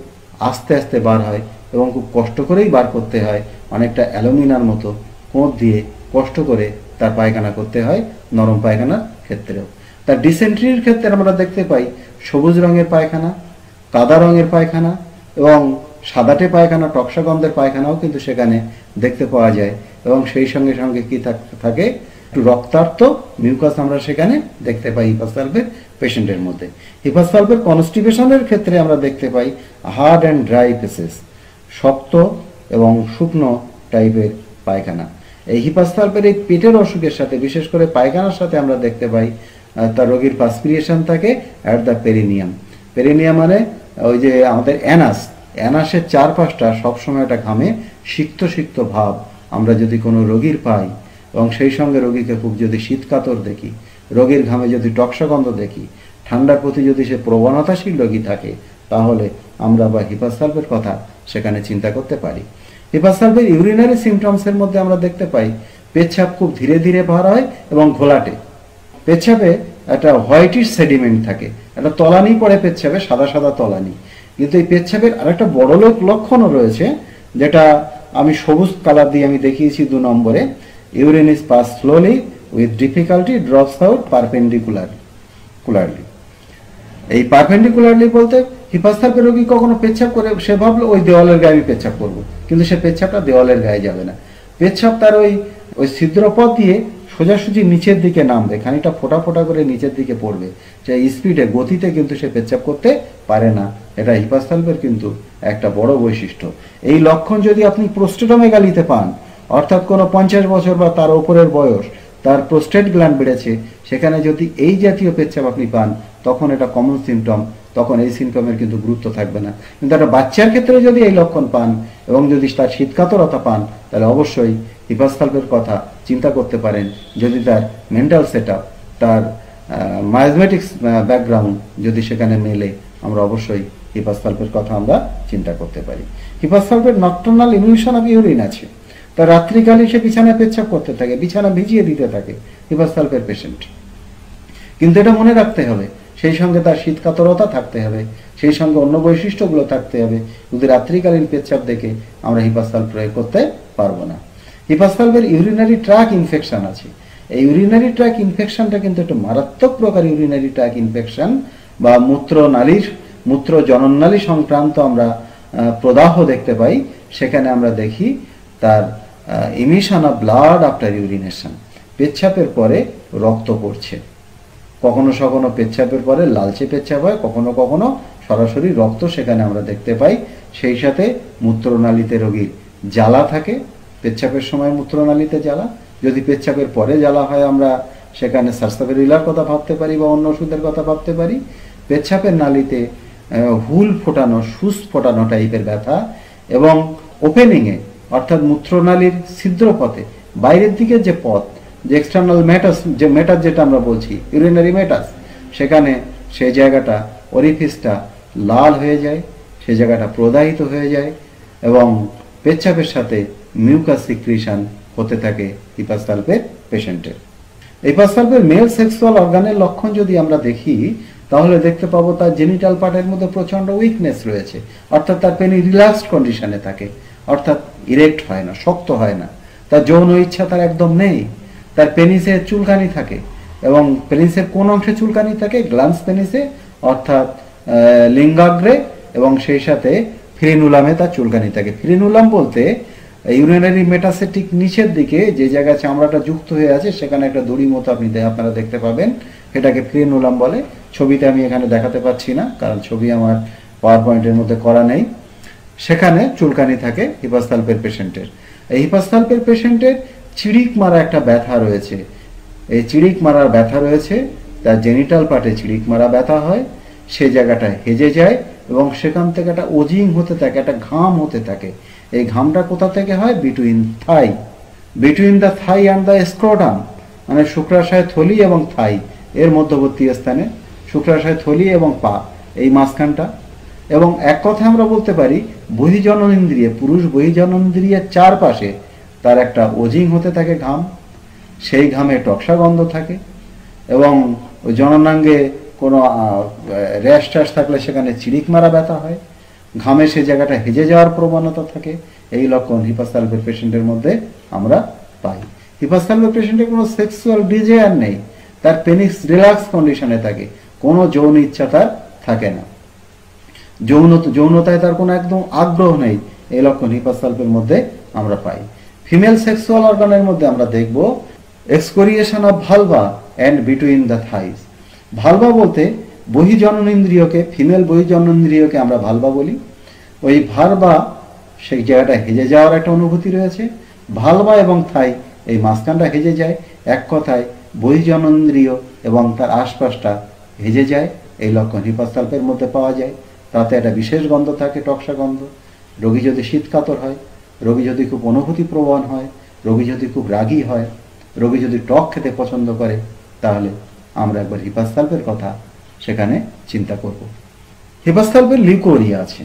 আস্তে আস্তে বার হয় এবং খুব কষ্ট করেই বার করতে হয়, অনেকটা অ্যালুমিনার মতো কোঁত দিয়ে কষ্ট করে তার পায়খানা করতে হয় নরম পায়খানার ক্ষেত্রেও। তার ডিসেন্ট্রির ক্ষেত্রে আমরা দেখতে পাই সবুজ রঙের পায়খানা, কাদা রঙের পায়খানা এবং সাদাটে পায়খানা, টকসা গন্ধের পায়খানাও কিন্তু সেখানে দেখতে পাওয়া যায়। এবং সেই সঙ্গে সঙ্গে কি থাকে? একটু রক্তাক্ত মিউকাস আমরা সেখানে দেখতে পাই হিপাস সালফেট পেশেন্টের মধ্যে। হিপাস সালফেট কনস্টিপেশনের ক্ষেত্রে আমরা দেখতে পাই হার্ড অ্যান্ড ড্রাই ফেসেস, শক্ত এবং শুকনো টাইপের পায়খানা। এই হিপাস সালফেট এই পেটের অসুখের সাথে, বিশেষ করে পায়খানার সাথে আমরা দেখতে পাই তার রোগীর পাসপিরেশন থাকে অ্যাট দ্য পেরিনিয়াম। পেরিনিয়াম মানে ওই যে আমাদের অ্যানাসের চারপাশটা সবসময় একটা ঘামে সিক্ত সিক্ত ভাব আমরা যদি কোনো রোগীর পাই, এবং সেই সঙ্গে রোগীকে খুব যদি শীতকাতর দেখি, রোগীর ঘামে যদি টকসা গন্ধ দেখি, ঠান্ডার প্রতি যদি সে প্রবণতাশীল রোগী থাকে, তাহলে আমরা বা হিপাস সালফেট কথা সেখানে চিন্তা করতে পারি। হিপাস সালফেট ইউরিনারি সিমটমসের মধ্যে আমরা দেখতে পাই পেচ্ছাপ খুব ধীরে ধীরে বার হয় এবং ঘোলাটে। পেচ্ছাপে একটা হোয়াইটিশ সেডিমেন্ট থাকে, একটা তলানি পড়ে পেচ্ছাপে, সাদা সাদা তলানি। কিন্তু এই পেচ্ছাপের আরেকটা বড় লক্ষণও রয়েছে, যেটা আমি সবুজ কালার দিয়ে আমি দেখিয়েছি 2 নম্বরে। Urine is pass slowly with difficulty, drops out perpendicularly. এই পারপেন্ডিকুলারলি বলতে হিপাস সালফেট রোগী কখনো পেচ্ছাপ করে, সে ভাবলো ওই দেওয়ালের গায়ে আমি পেচ্ছাপ করবো, কিন্তু সে পেচ্ছাপটা দেওয়ালের গায়ে যাবে না। পেচ্ছাপ তার ওই ছিদ্রপথ দিয়ে সোজাসুজি নিচের দিকে নামবে, খানিকটা ফোঁটা ফোঁটা করে নিচের দিকে পড়বে, যে স্পিডে গতিতে কিন্তু সে পেচ্ছাপ করতে পারে না। এটা হিপাস্থ্যাল্পের কিন্তু একটা বড় বৈশিষ্ট্য। এই লক্ষণ যদি আপনি প্রোস্টেটোমেগালিতে পান, অর্থাৎ কোনো 50 বছর বা তার ওপরের বয়স, তার প্রোস্টেট গ্ল্যান্ড বেড়েছে, সেখানে যদি এই জাতীয় পেচ্ছাপ আপনি পান, তখন এটা কমন সিমটম, তখন এই সিমটমের কিন্তু গুরুত্ব থাকবে না। কিন্তু একটা বাচ্চার ক্ষেত্রে যদি এই লক্ষণ পান এবং যদি তার শীতকাতরতা পান, তাহলে অবশ্যই হিপাস্থ্যাল্পের কথা চিন্তা করতে পারেন। যদি তার মেন্টাল সেটআপ, তার ম্যাথমেটিক্স ব্যাকগ্রাউন্ড যদি সেখানে মেলে, আমরা অবশ্যই হিপাস্থ্যাল্পের কথা আমরা চিন্তা করতে পারি। হিপাস্থ্যাল্পের নকটার্নাল ইমিউশন অফ ইউরিন আছে, তার রাত্রিকালে সে বিছানায় পেচ্ছাপ করতে থাকে, বিছানা ভিজিয়ে দিতে থাকে হিপাস্থ্যাল্পের পেশেন্ট। কিন্তু এটা মনে রাখতে হবে, সেই সঙ্গে তার শীতকাতরতা থাকতে হবে, সেই সঙ্গে অন্য বৈশিষ্ট্যগুলো থাকতে হবে। যদি রাত্রিকালীন পেচ্ছাপ দেখে আমরা হিপাস্থ্যাল্প প্রয়োগ করতে পারবো না। হিপাস্থ্যাল্পের ইউরিনারি ট্র্যাক ইনফেকশন আছে। এই ইউরিনারি ট্র্যাক ইনফেকশনটা কিন্তু একটা মারাত্মক প্রকার ইউরিনারি ট্র্যাক ইনফেকশন, বা মূত্র জননালী সংক্রান্ত আমরা প্রদাহ দেখতে পাই। সেখানে আমরা দেখি তার emission of blood after urination, পেচ্ছাপের পরে রক্ত পড়ছে। কখনো কখনো পেচ্ছাপের পরে লালচে পেচ্ছাপ হয়, কখনো কখনো সরাসরি রক্ত সেখানে আমরা দেখতে পাই। সেই সাথে মূত্রনালীতে রোগীর জ্বালা থাকে, পেচ্ছাপের সময় মূত্রনালীতে জ্বালা। যদি পেচ্ছাপের পরে জ্বালা হয়, আমরা সেখানে সার্সাপেরিলার কথা ভাবতে পারি বা অন্য ওষুধের কথা ভাবতে পারি। পেচ্ছাপের নালীতে হুল ফোটানো, সুস ফোটানো টাইপের ব্যথা, এবং ওপেনিংয়ে অর্থাৎ মূত্রনালীর ছিদ্রপথে বাইরের দিকে যে পথ, যে এক্সটার্নাল মেটাস, যে মেটাস যেটা আমরা বলছি ইউরিনারি মেটাস, সেখানে সেই জায়গাটা অরিফিসটা লাল হয়ে যায়, সেই জায়গাটা প্রদাহিত হয়ে যায় এবং পেচ্ছাপের সাথে মিউকাস সিক্রিশন হতে থাকে হিপাস্থ্যাল্পের পেশেন্টের। হিপাস্থ্যাল্পের মেল সেক্সুয়াল অর্গানের লক্ষণ যদি আমরা দেখি, তাহলে দেখতে পাবো তার জেনিটাল পার্টের মধ্যে প্রচন্ড উইকনেস রয়েছে, অর্থাৎ তার পেনি রিল্যাক্সড কন্ডিশনে থাকে, অর্থাৎ ইরেক্ট হয় না, শক্ত হয় না, তার যৌন ইচ্ছা তার একদম নেই। তার পেনিসে চুলকানি থাকে, এবং পেনিসের কোন অংশে চুলকানি থাকে? গ্ল্যান্স পেনিসে, অর্থাৎ লিঙ্গাগ্রে, এবং সেই সাথে ফ্রেনুলামে তার চুলকানি থাকে। ফ্রেনুলাম বলতে ইউরিনারি মেটাসের ঠিক নিচের দিকে যে জায়গায় চামড়াটা যুক্ত হয়ে আছে, সেখানে একটা দড়ি মতো আপনারা দেখতে পাবেন, এটাকে ফ্রেনুলাম বলে। ছবিতে আমি এখানে দেখাতে পাচ্ছি না, কারণ ছবি আমার পাওয়ার পয়েন্টের মধ্যে করা নেই। সেখানে চুলকানি থাকে হিপাস্থ্যাল্পের পেশেন্টের। এই হিপাস্থ্যাল্পের পেশেন্টের চিড়িক মারা একটা ব্যথা রয়েছে। এই চিড়িক মারার ব্যথা রয়েছে, তার জেনিটাল পার্টে চিড়িক মারা ব্যথা হয়, সেই জায়গাটা হেজে যায় এবং সেখান থেকে একটা ওজিং হতে থাকে, একটা ঘাম হতে থাকে। এই ঘামটা কোথা থেকে হয়? Between the Thai and the scrotum, মানে শুক্রাশয় থলি এবং থাই এর মধ্যবর্তী স্থানে, শুক্রাশয় থলি এবং পা, এই মাঝখানটা। এবং এক কথা আমরা বলতে পারি, বহির্জননেন্দ্রিয়, পুরুষ বহির্জননেন্দ্রিয়ের চারপাশে তার একটা ওজিং হতে থাকে ঘাম, সেই ঘামে টকসা গন্ধ থাকে, এবং ওই জননাঙ্গে কোনো র্যাশ ট্যাশ থাকলে সেখানে চিড়িক মারা ব্যথা হয়, ঘামে সে জায়গাটা হেজে যাওয়ার প্রবণতা থাকে। এই লক্ষণ হিপাস্থ্যাল্পের পেশেন্টের মধ্যে আমরা পাই। হিপাস্থ্যাল্পের পেশেন্টের কোনো সেক্সুয়াল ডিজায়ার নেই, তার পেনিস রিল্যাক্স কন্ডিশনে থাকে, কোনো যৌন ইচ্ছা তার থাকে না, যৌনতায় তার কোনো একদম আগ্রহ নেই। এই লক্ষণ হিপাস্থ্যাল্পের মধ্যে আমরা পাই। ফিমেল সেক্সুয়াল অর্গানের মধ্যে আমরা দেখব excoriation of vulva and between the thighs. Vulva বলতে বহির্জননেন্দ্রিয়কে, ফিমেল বহির্জননেন্দ্রিয়কে আমরা ভালভা বলি। ওই ভালভা, সেই জায়গাটা হেজে যাওয়ার একটা অনুভূতি রয়েছে। ভালভা এবং থাই, এই মাঝখানটা হেজে যায়। এক কথায় বহির্জননেন্দ্রিয় এবং তার আশপাশটা হেজে যায়। এই লক্ষণ হিপাস্থ্যাল্পের মধ্যে পাওয়া যায়। তাতে একটা বিশেষ গন্ধ থাকে, টকসা গন্ধ। রোগী যদি শীতকাতর হয়, রোগী যদি খুব অনুভূতি প্রবণ হয়, রোগী যদি খুব রাগী হয়, রোগী যদি টক খেতে পছন্দ করে, তাহলে আমরা একবার হিপাস্থ্যাল্পের কথা সেখানে চিন্তা করব। হিপাস্থ্যাল্পের লিউকোরিয়া আছে।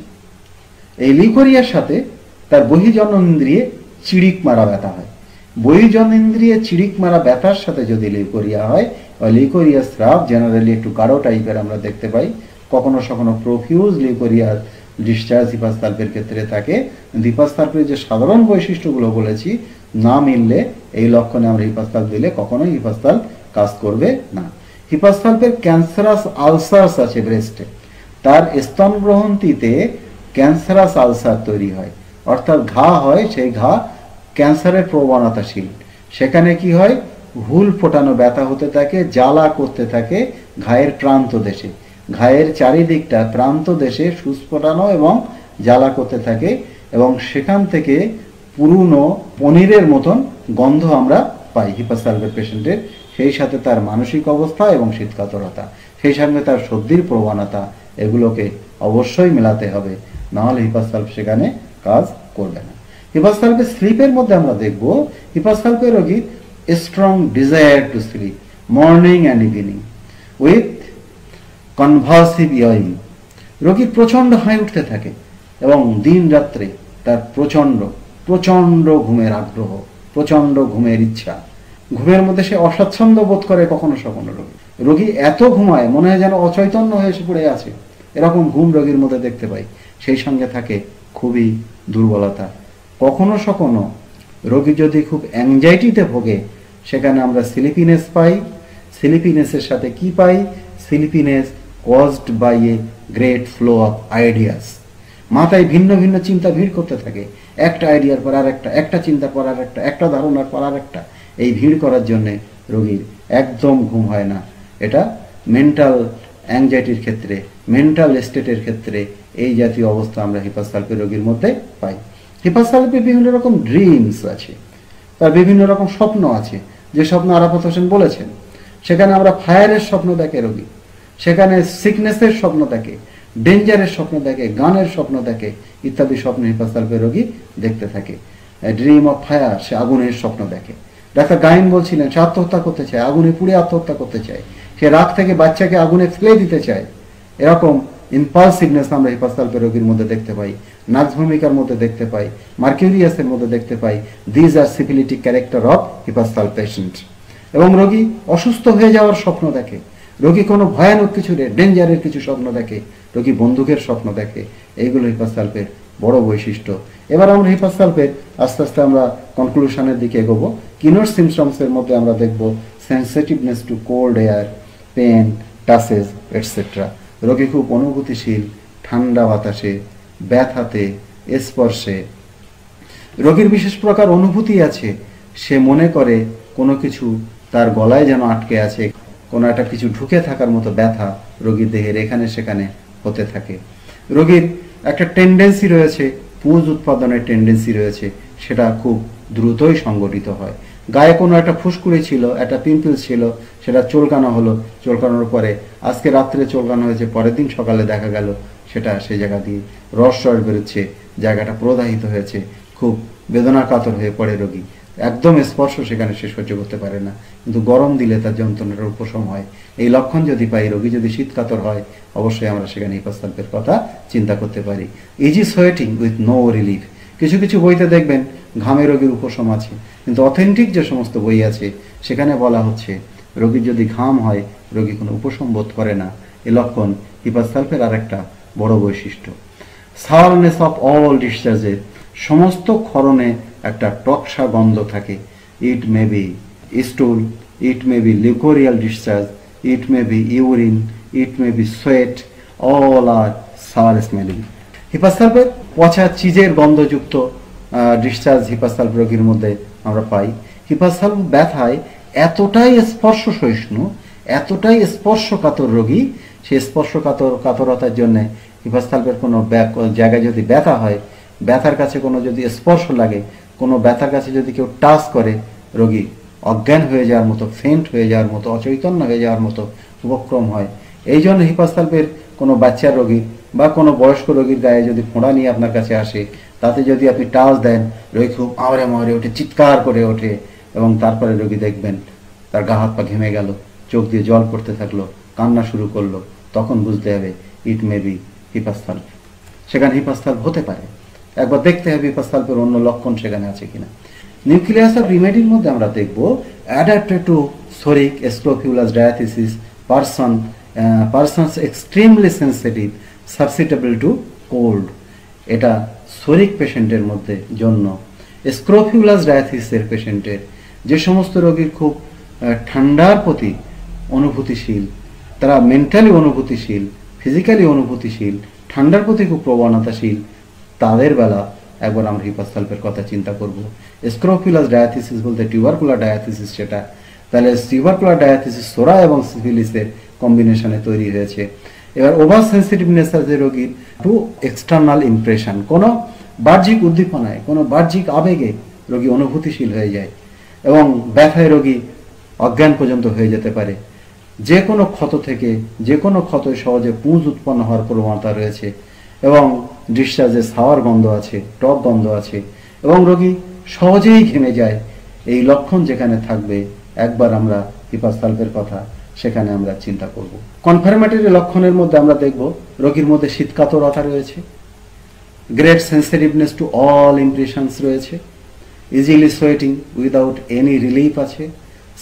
এই লিউকোরিয়ার সাথে তার বহির্জননেন্দ্রিয়ে চিড়িক মারা ব্যথা হয়। বহির্জননেন্দ্রিয়ে চিড়িক মারা ব্যথার সাথে যদি লিউকোরিয়া হয়, বা লিউকোরিয়া স্রাব জেনারেলি একটু গাঢ় টাইপের আমরা দেখতে পাই, কখনো কখনো প্রফিউজ লিউকোরিয়া ডিসচার্জ হিপাস্থ্যাল্পের ক্ষেত্রে থাকে। হিপাস্থ্যাল্পের যে সাধারণ বৈশিষ্ট্যগুলো বলেছি না মিললে, এই লক্ষণে আমরা হিপাস্থ্যাল্প দিলে কখনোই হিপাস্থ্যাল্প কাজ করবে না। হিপাস্থ্যাল্পের ক্যান্সারাস আলসার্স আছে ব্রেস্টে। তার স্তন গ্রন্থিতে ক্যান্সারাস আলসার তৈরি হয়, অর্থাৎ ঘা হয়, সেই ঘা ক্যান্সারের প্রবণতাশীল। সেখানে কি হয়? হুল ফোটানো ব্যথা হতে থাকে, জ্বালা করতে থাকে ঘায়ের প্রান্ত দেশে, ঘায়ের চারিদিকটা প্রান্ত দেশে সুচ ফোটানো এবং জ্বালা করতে থাকে, এবং সেখান থেকে পুরনো পনিরের মতন গন্ধ আমরা পাই হিপাস সালভের পেশেন্টের। সেই সাথে তার মানসিক অবস্থা এবং শীতকাতরতা, সেই সঙ্গে তার সর্দির প্রবণতা, এগুলোকে অবশ্যই মেলাতে হবে, নাহলে হিপাস সালভ সেখানে কাজ করবে না। হিপাস সালভের স্লিপের মধ্যে আমরা দেখব হিপাস সালভের রোগীর strong desire to sleep morning and evening with convulsive ইয়ারিং। রোগীর প্রচণ্ড হাই উঠতে থাকে এবং দিন রাত্রে তার প্রচণ্ড প্রচণ্ড ঘুমের আগ্রহ, প্রচণ্ড ঘুমের ইচ্ছা, ঘুমের মধ্যে সে অস্বাচ্ছন্দ্য বোধ করে কখনো সখনো। রোগী এত ঘুমায় মনে হয় যেন অচৈতন্য হয়ে এসে পড়ে আছে, এরকম ঘুম রোগীর মধ্যে দেখতে পাই। সেই সঙ্গে থাকে খুবই দুর্বলতা। কখনো সখনো রোগী যদি খুব অ্যাংজাইটিতে ভোগে, সেখানে আমরা স্লিপিনেস পাই। স্লিপিনেসের সাথে কি পাই? Sleepiness caused by a great flow of ideas. মাথায় ভিন্ন ভিন্ন চিন্তা ভিড় করতে থাকে, একটা আইডিয়ার পর আর একটা, একটা চিন্তার পর আর একটা, একটা ধারণার পর আর একটা। এই ভিড় করার জন্যে রোগীর একদম ঘুম হয় না। এটা মেন্টাল অ্যাংজাইটির ক্ষেত্রে, মেন্টাল স্টেটের ক্ষেত্রে এই জাতীয় অবস্থা আমরা হিপাস সালভের রোগীর মধ্যে পাই। হিপাস সালভের বিভিন্ন রকম ড্রিমস আছে, তার বিভিন্ন রকম স্বপ্ন আছে, যে স্বপ্ন আরাফাত হোসেন বলেছেন। সেখানে আমরা ফায়ারের স্বপ্ন দেখে রোগী, সেখানে সিকনেসের স্বপ্ন দেখে, ডেঞ্জারের স্বপ্ন দেখে, গানের স্বপ্ন দেখে, ইত্যাদি স্বপ্ন হিপাস সালভের রোগী দেখতে থাকে। ড্রিম অফ ফায়ার, সে আগুনের স্বপ্ন দেখে। ডাক্তার গাইন বলছিলেন সে আত্মহত্যা করতে চায়, আগুনে পুড়ে আত্মহত্যা করতে চায়, সে রাগ থেকে বাচ্চাকে আগুনে ফেলে দিতে চায়। এরকম ইম্পালসিভনেস আমরা হিপাস সালভের রোগীর মধ্যে দেখতে পাই, নাক্স ভূমিকার মধ্যে দেখতে পাই, মার্কিউরিয়াসের মধ্যে দেখতে পাই। These are syphilitic character of hepar sulph patient. এবং রোগী অসুস্থ হয়ে যাওয়ার স্বপ্ন দেখে, রোগী কোনো ভয়ানক কিছু ডেঞ্জারের কিছু স্বপ্ন দেখে, রোগী বন্দুকের স্বপ্ন দেখে। এইগুলো হিপাস সালভের বড় বৈশিষ্ট্য। এবার আমরা হিপাস সালভের আস্তে আস্তে আমরা কনক্লুশনের দিকে এগোবো। কিনোর সিমটমসের মধ্যে আমরা দেখব sensitiveness to cold air, pain, touches etcetera. রোগী খুব অনুভূতিশীল ঠান্ডা বাতাসে, ব্যথাতে, স্পর্শে। রোগীর বিশেষ প্রকার অনুভূতি আছে, সে মনে করে কোনো কিছু তার গলায় যেন আটকে আছে, কোনো একটা কিছু ঢুকে থাকার মতো ব্যথা রোগীর দেহের এখানে সেখানে হতে থাকে। রোগীর একটা টেন্ডেন্সি রয়েছে, পুঁজ উৎপাদনের টেন্ডেন্সি রয়েছে, সেটা খুব দ্রুতই সংগঠিত হয়। গায়ে কোনো একটা ফুসকুড়ি ছিল, একটা পিম্পলস ছিল, সেটা চুলকানো হলো, চুলকানোর পরে আজকে রাত্রে চুলকানো হয়েছে, পরের দিন সকালে দেখা গেল সেটা সেই জায়গা দিয়ে রস বেরোচ্ছে, জায়গাটা প্রদাহিত হয়েছে, খুব বেদনাকাতর হয়ে পড়ে রোগী। একদম স্পর্শ সেখানে সে সহ্য করতে পারে না, কিন্তু গরম দিলে তার যন্ত্রণার উপশম হয়। এই লক্ষণ যদি পাই, রোগী যদি শীতকাতর হয়, অবশ্যই আমরা সেখানে হিপাস সালভের কথা চিন্তা করতে পারি। Easy sweating with no relief. কিছু কিছু বইতে দেখবেন ঘামে রোগীর উপশম আছে, কিন্তু অথেন্টিক যে সমস্ত বই আছে সেখানে বলা হচ্ছে রোগীর যদি ঘাম হয়, রোগী কোনো উপশম বোধ করে না। এ লক্ষণ হিপাস সালভের আর একটা বড় বৈশিষ্ট্য। সাওয়ারনেস অফ অল ডিসচার্জের, সমস্ত ক্ষরণে একটা টকসা গন্ধ থাকে। It may be stool, it may be leucorrhoeal discharge, it may be urine, it may be sweat, all are sour smelling. হিপাস সালভের পচা চিজের গন্ধযুক্ত ডিসচার্জ হিপাস সালভ রোগীর মধ্যে আমরা পাই। হিপাস সালভ ব্যথায় এতটাই স্পর্শ সহিষ্ণু, এতটাই স্পর্শকাতর রোগী, সে কাতরতার জন্য হিপাস সালভের কোনো জায়গায় যদি ব্যথা হয়, ব্যথার কাছে কোনো যদি স্পর্শ লাগে, কোনো ব্যথার কাছে যদি কেউ টাচ করে, রোগী অজ্ঞান হয়ে যাওয়ার মতো, ফেন্ট হয়ে যাওয়ার মতো, অচৈতন্য হয়ে যাওয়ার মতো উপক্রম হয়। এই জন্য হিপাস সালভের কোনো বাচ্চার রোগী বা কোনো বয়স্ক রোগীর গায়ে যদি ফোঁড়া নিয়ে আপনার কাছে আসে, তাতে যদি আপনি টাচ দেন, রোগী খুব আওড়ে মাওড়ে ওঠে, চিৎকার করে ওঠে, এবং তারপরে রোগী দেখবেন তার গা হাত পা ঘেমে গেল, চোখ দিয়ে জল পড়তে থাকলো, কান্না শুরু করলো, তখন বুঝতে হবে ইট মে বি হিপাস সালভ। সেখানে হিপাস সালভ হতে পারে, একবার দেখতে হবে হিপাস সালভের অন্য লক্ষণ সেখানে আছে কিনা। নিউক্লিয়াস অফ রিমেডির মধ্যে আমরা দেখব adapted to psoric scrofulous diathesis persons extremely sensitive susceptible to cold. এটা সোরিক পেশেন্টের মধ্যে জন্য। স্ক্রোফিউলাস ডায়াথিসিসের পেশেন্টের, যে সমস্ত রোগীর খুব ঠান্ডার প্রতি অনুভূতিশীল, তারা মেন্টালি অনুভূতিশীল, ফিজিক্যালি অনুভূতিশীল, ঠান্ডার প্রতি খুব প্রবণতাশীল, তাদের বেলা একবার আমরা হিপাস সালভের কথা চিন্তা করব। স্ক্রোফিউলাস ডায়াথিসিস বলতে টিউবারকুলার ডায়াথিসিস, সেটা তাহলে টিউবারকুলার ডায়াথিসিস সোরা এবং সিফিলিসের কম্বিনেশনে তৈরি হয়েছে। এবার ওভার সেন্সিটিভনেস আছে রোগীর টু এক্সটার্নাল ইমপ্রেশন, কোনো বাহ্যিক উদ্দীপনায়, কোনো বাহ্যিক আবেগে রোগী অনুভূতিশীল হয়ে যায় এবং ব্যথায় রোগী অজ্ঞান পর্যন্ত হয়ে যেতে পারে। যে কোনো ক্ষত থেকে, যে কোনো ক্ষতই সহজে পুঁজ উৎপন্ন হওয়ার প্রবণতা রয়েছে এবং ডিসচার্জে সাওয়ার গন্ধ আছে, টক গন্ধ আছে এবং রোগী সহজেই ঘেমে যায়। এই লক্ষণ যেখানে থাকবে, একবার আমরা হিপাসালভের কথা সেখানে আমরা চিন্তা করব। কনফার্মেটরি লক্ষণের মধ্যে আমরা দেখব রোগীর মধ্যে শীতকাতরতা রয়েছে, great sensitiveness to all impressions রয়েছে, easily sweating without any relief আছে,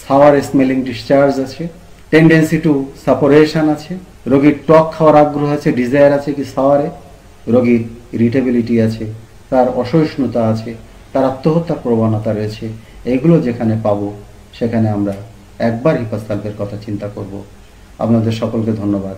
সাওয়ার স্মেলিং ডিসচার্জ আছে, টেন্ডেন্সি টু সাপোরেশন আছে, রোগীর টক খাওয়ার আগ্রহ আছে, ডিজায়ার আছে কি সাওয়ারে, রোগীর ইরিটেবিলিটি আছে, তার অসহিষ্ণুতা আছে, তার আত্মহত্যার প্রবণতা রয়েছে। এগুলো যেখানে পাবো সেখানে আমরা একবার হিপাসালভের কথা চিন্তা করব। আপনাদের সকলকে ধন্যবাদ।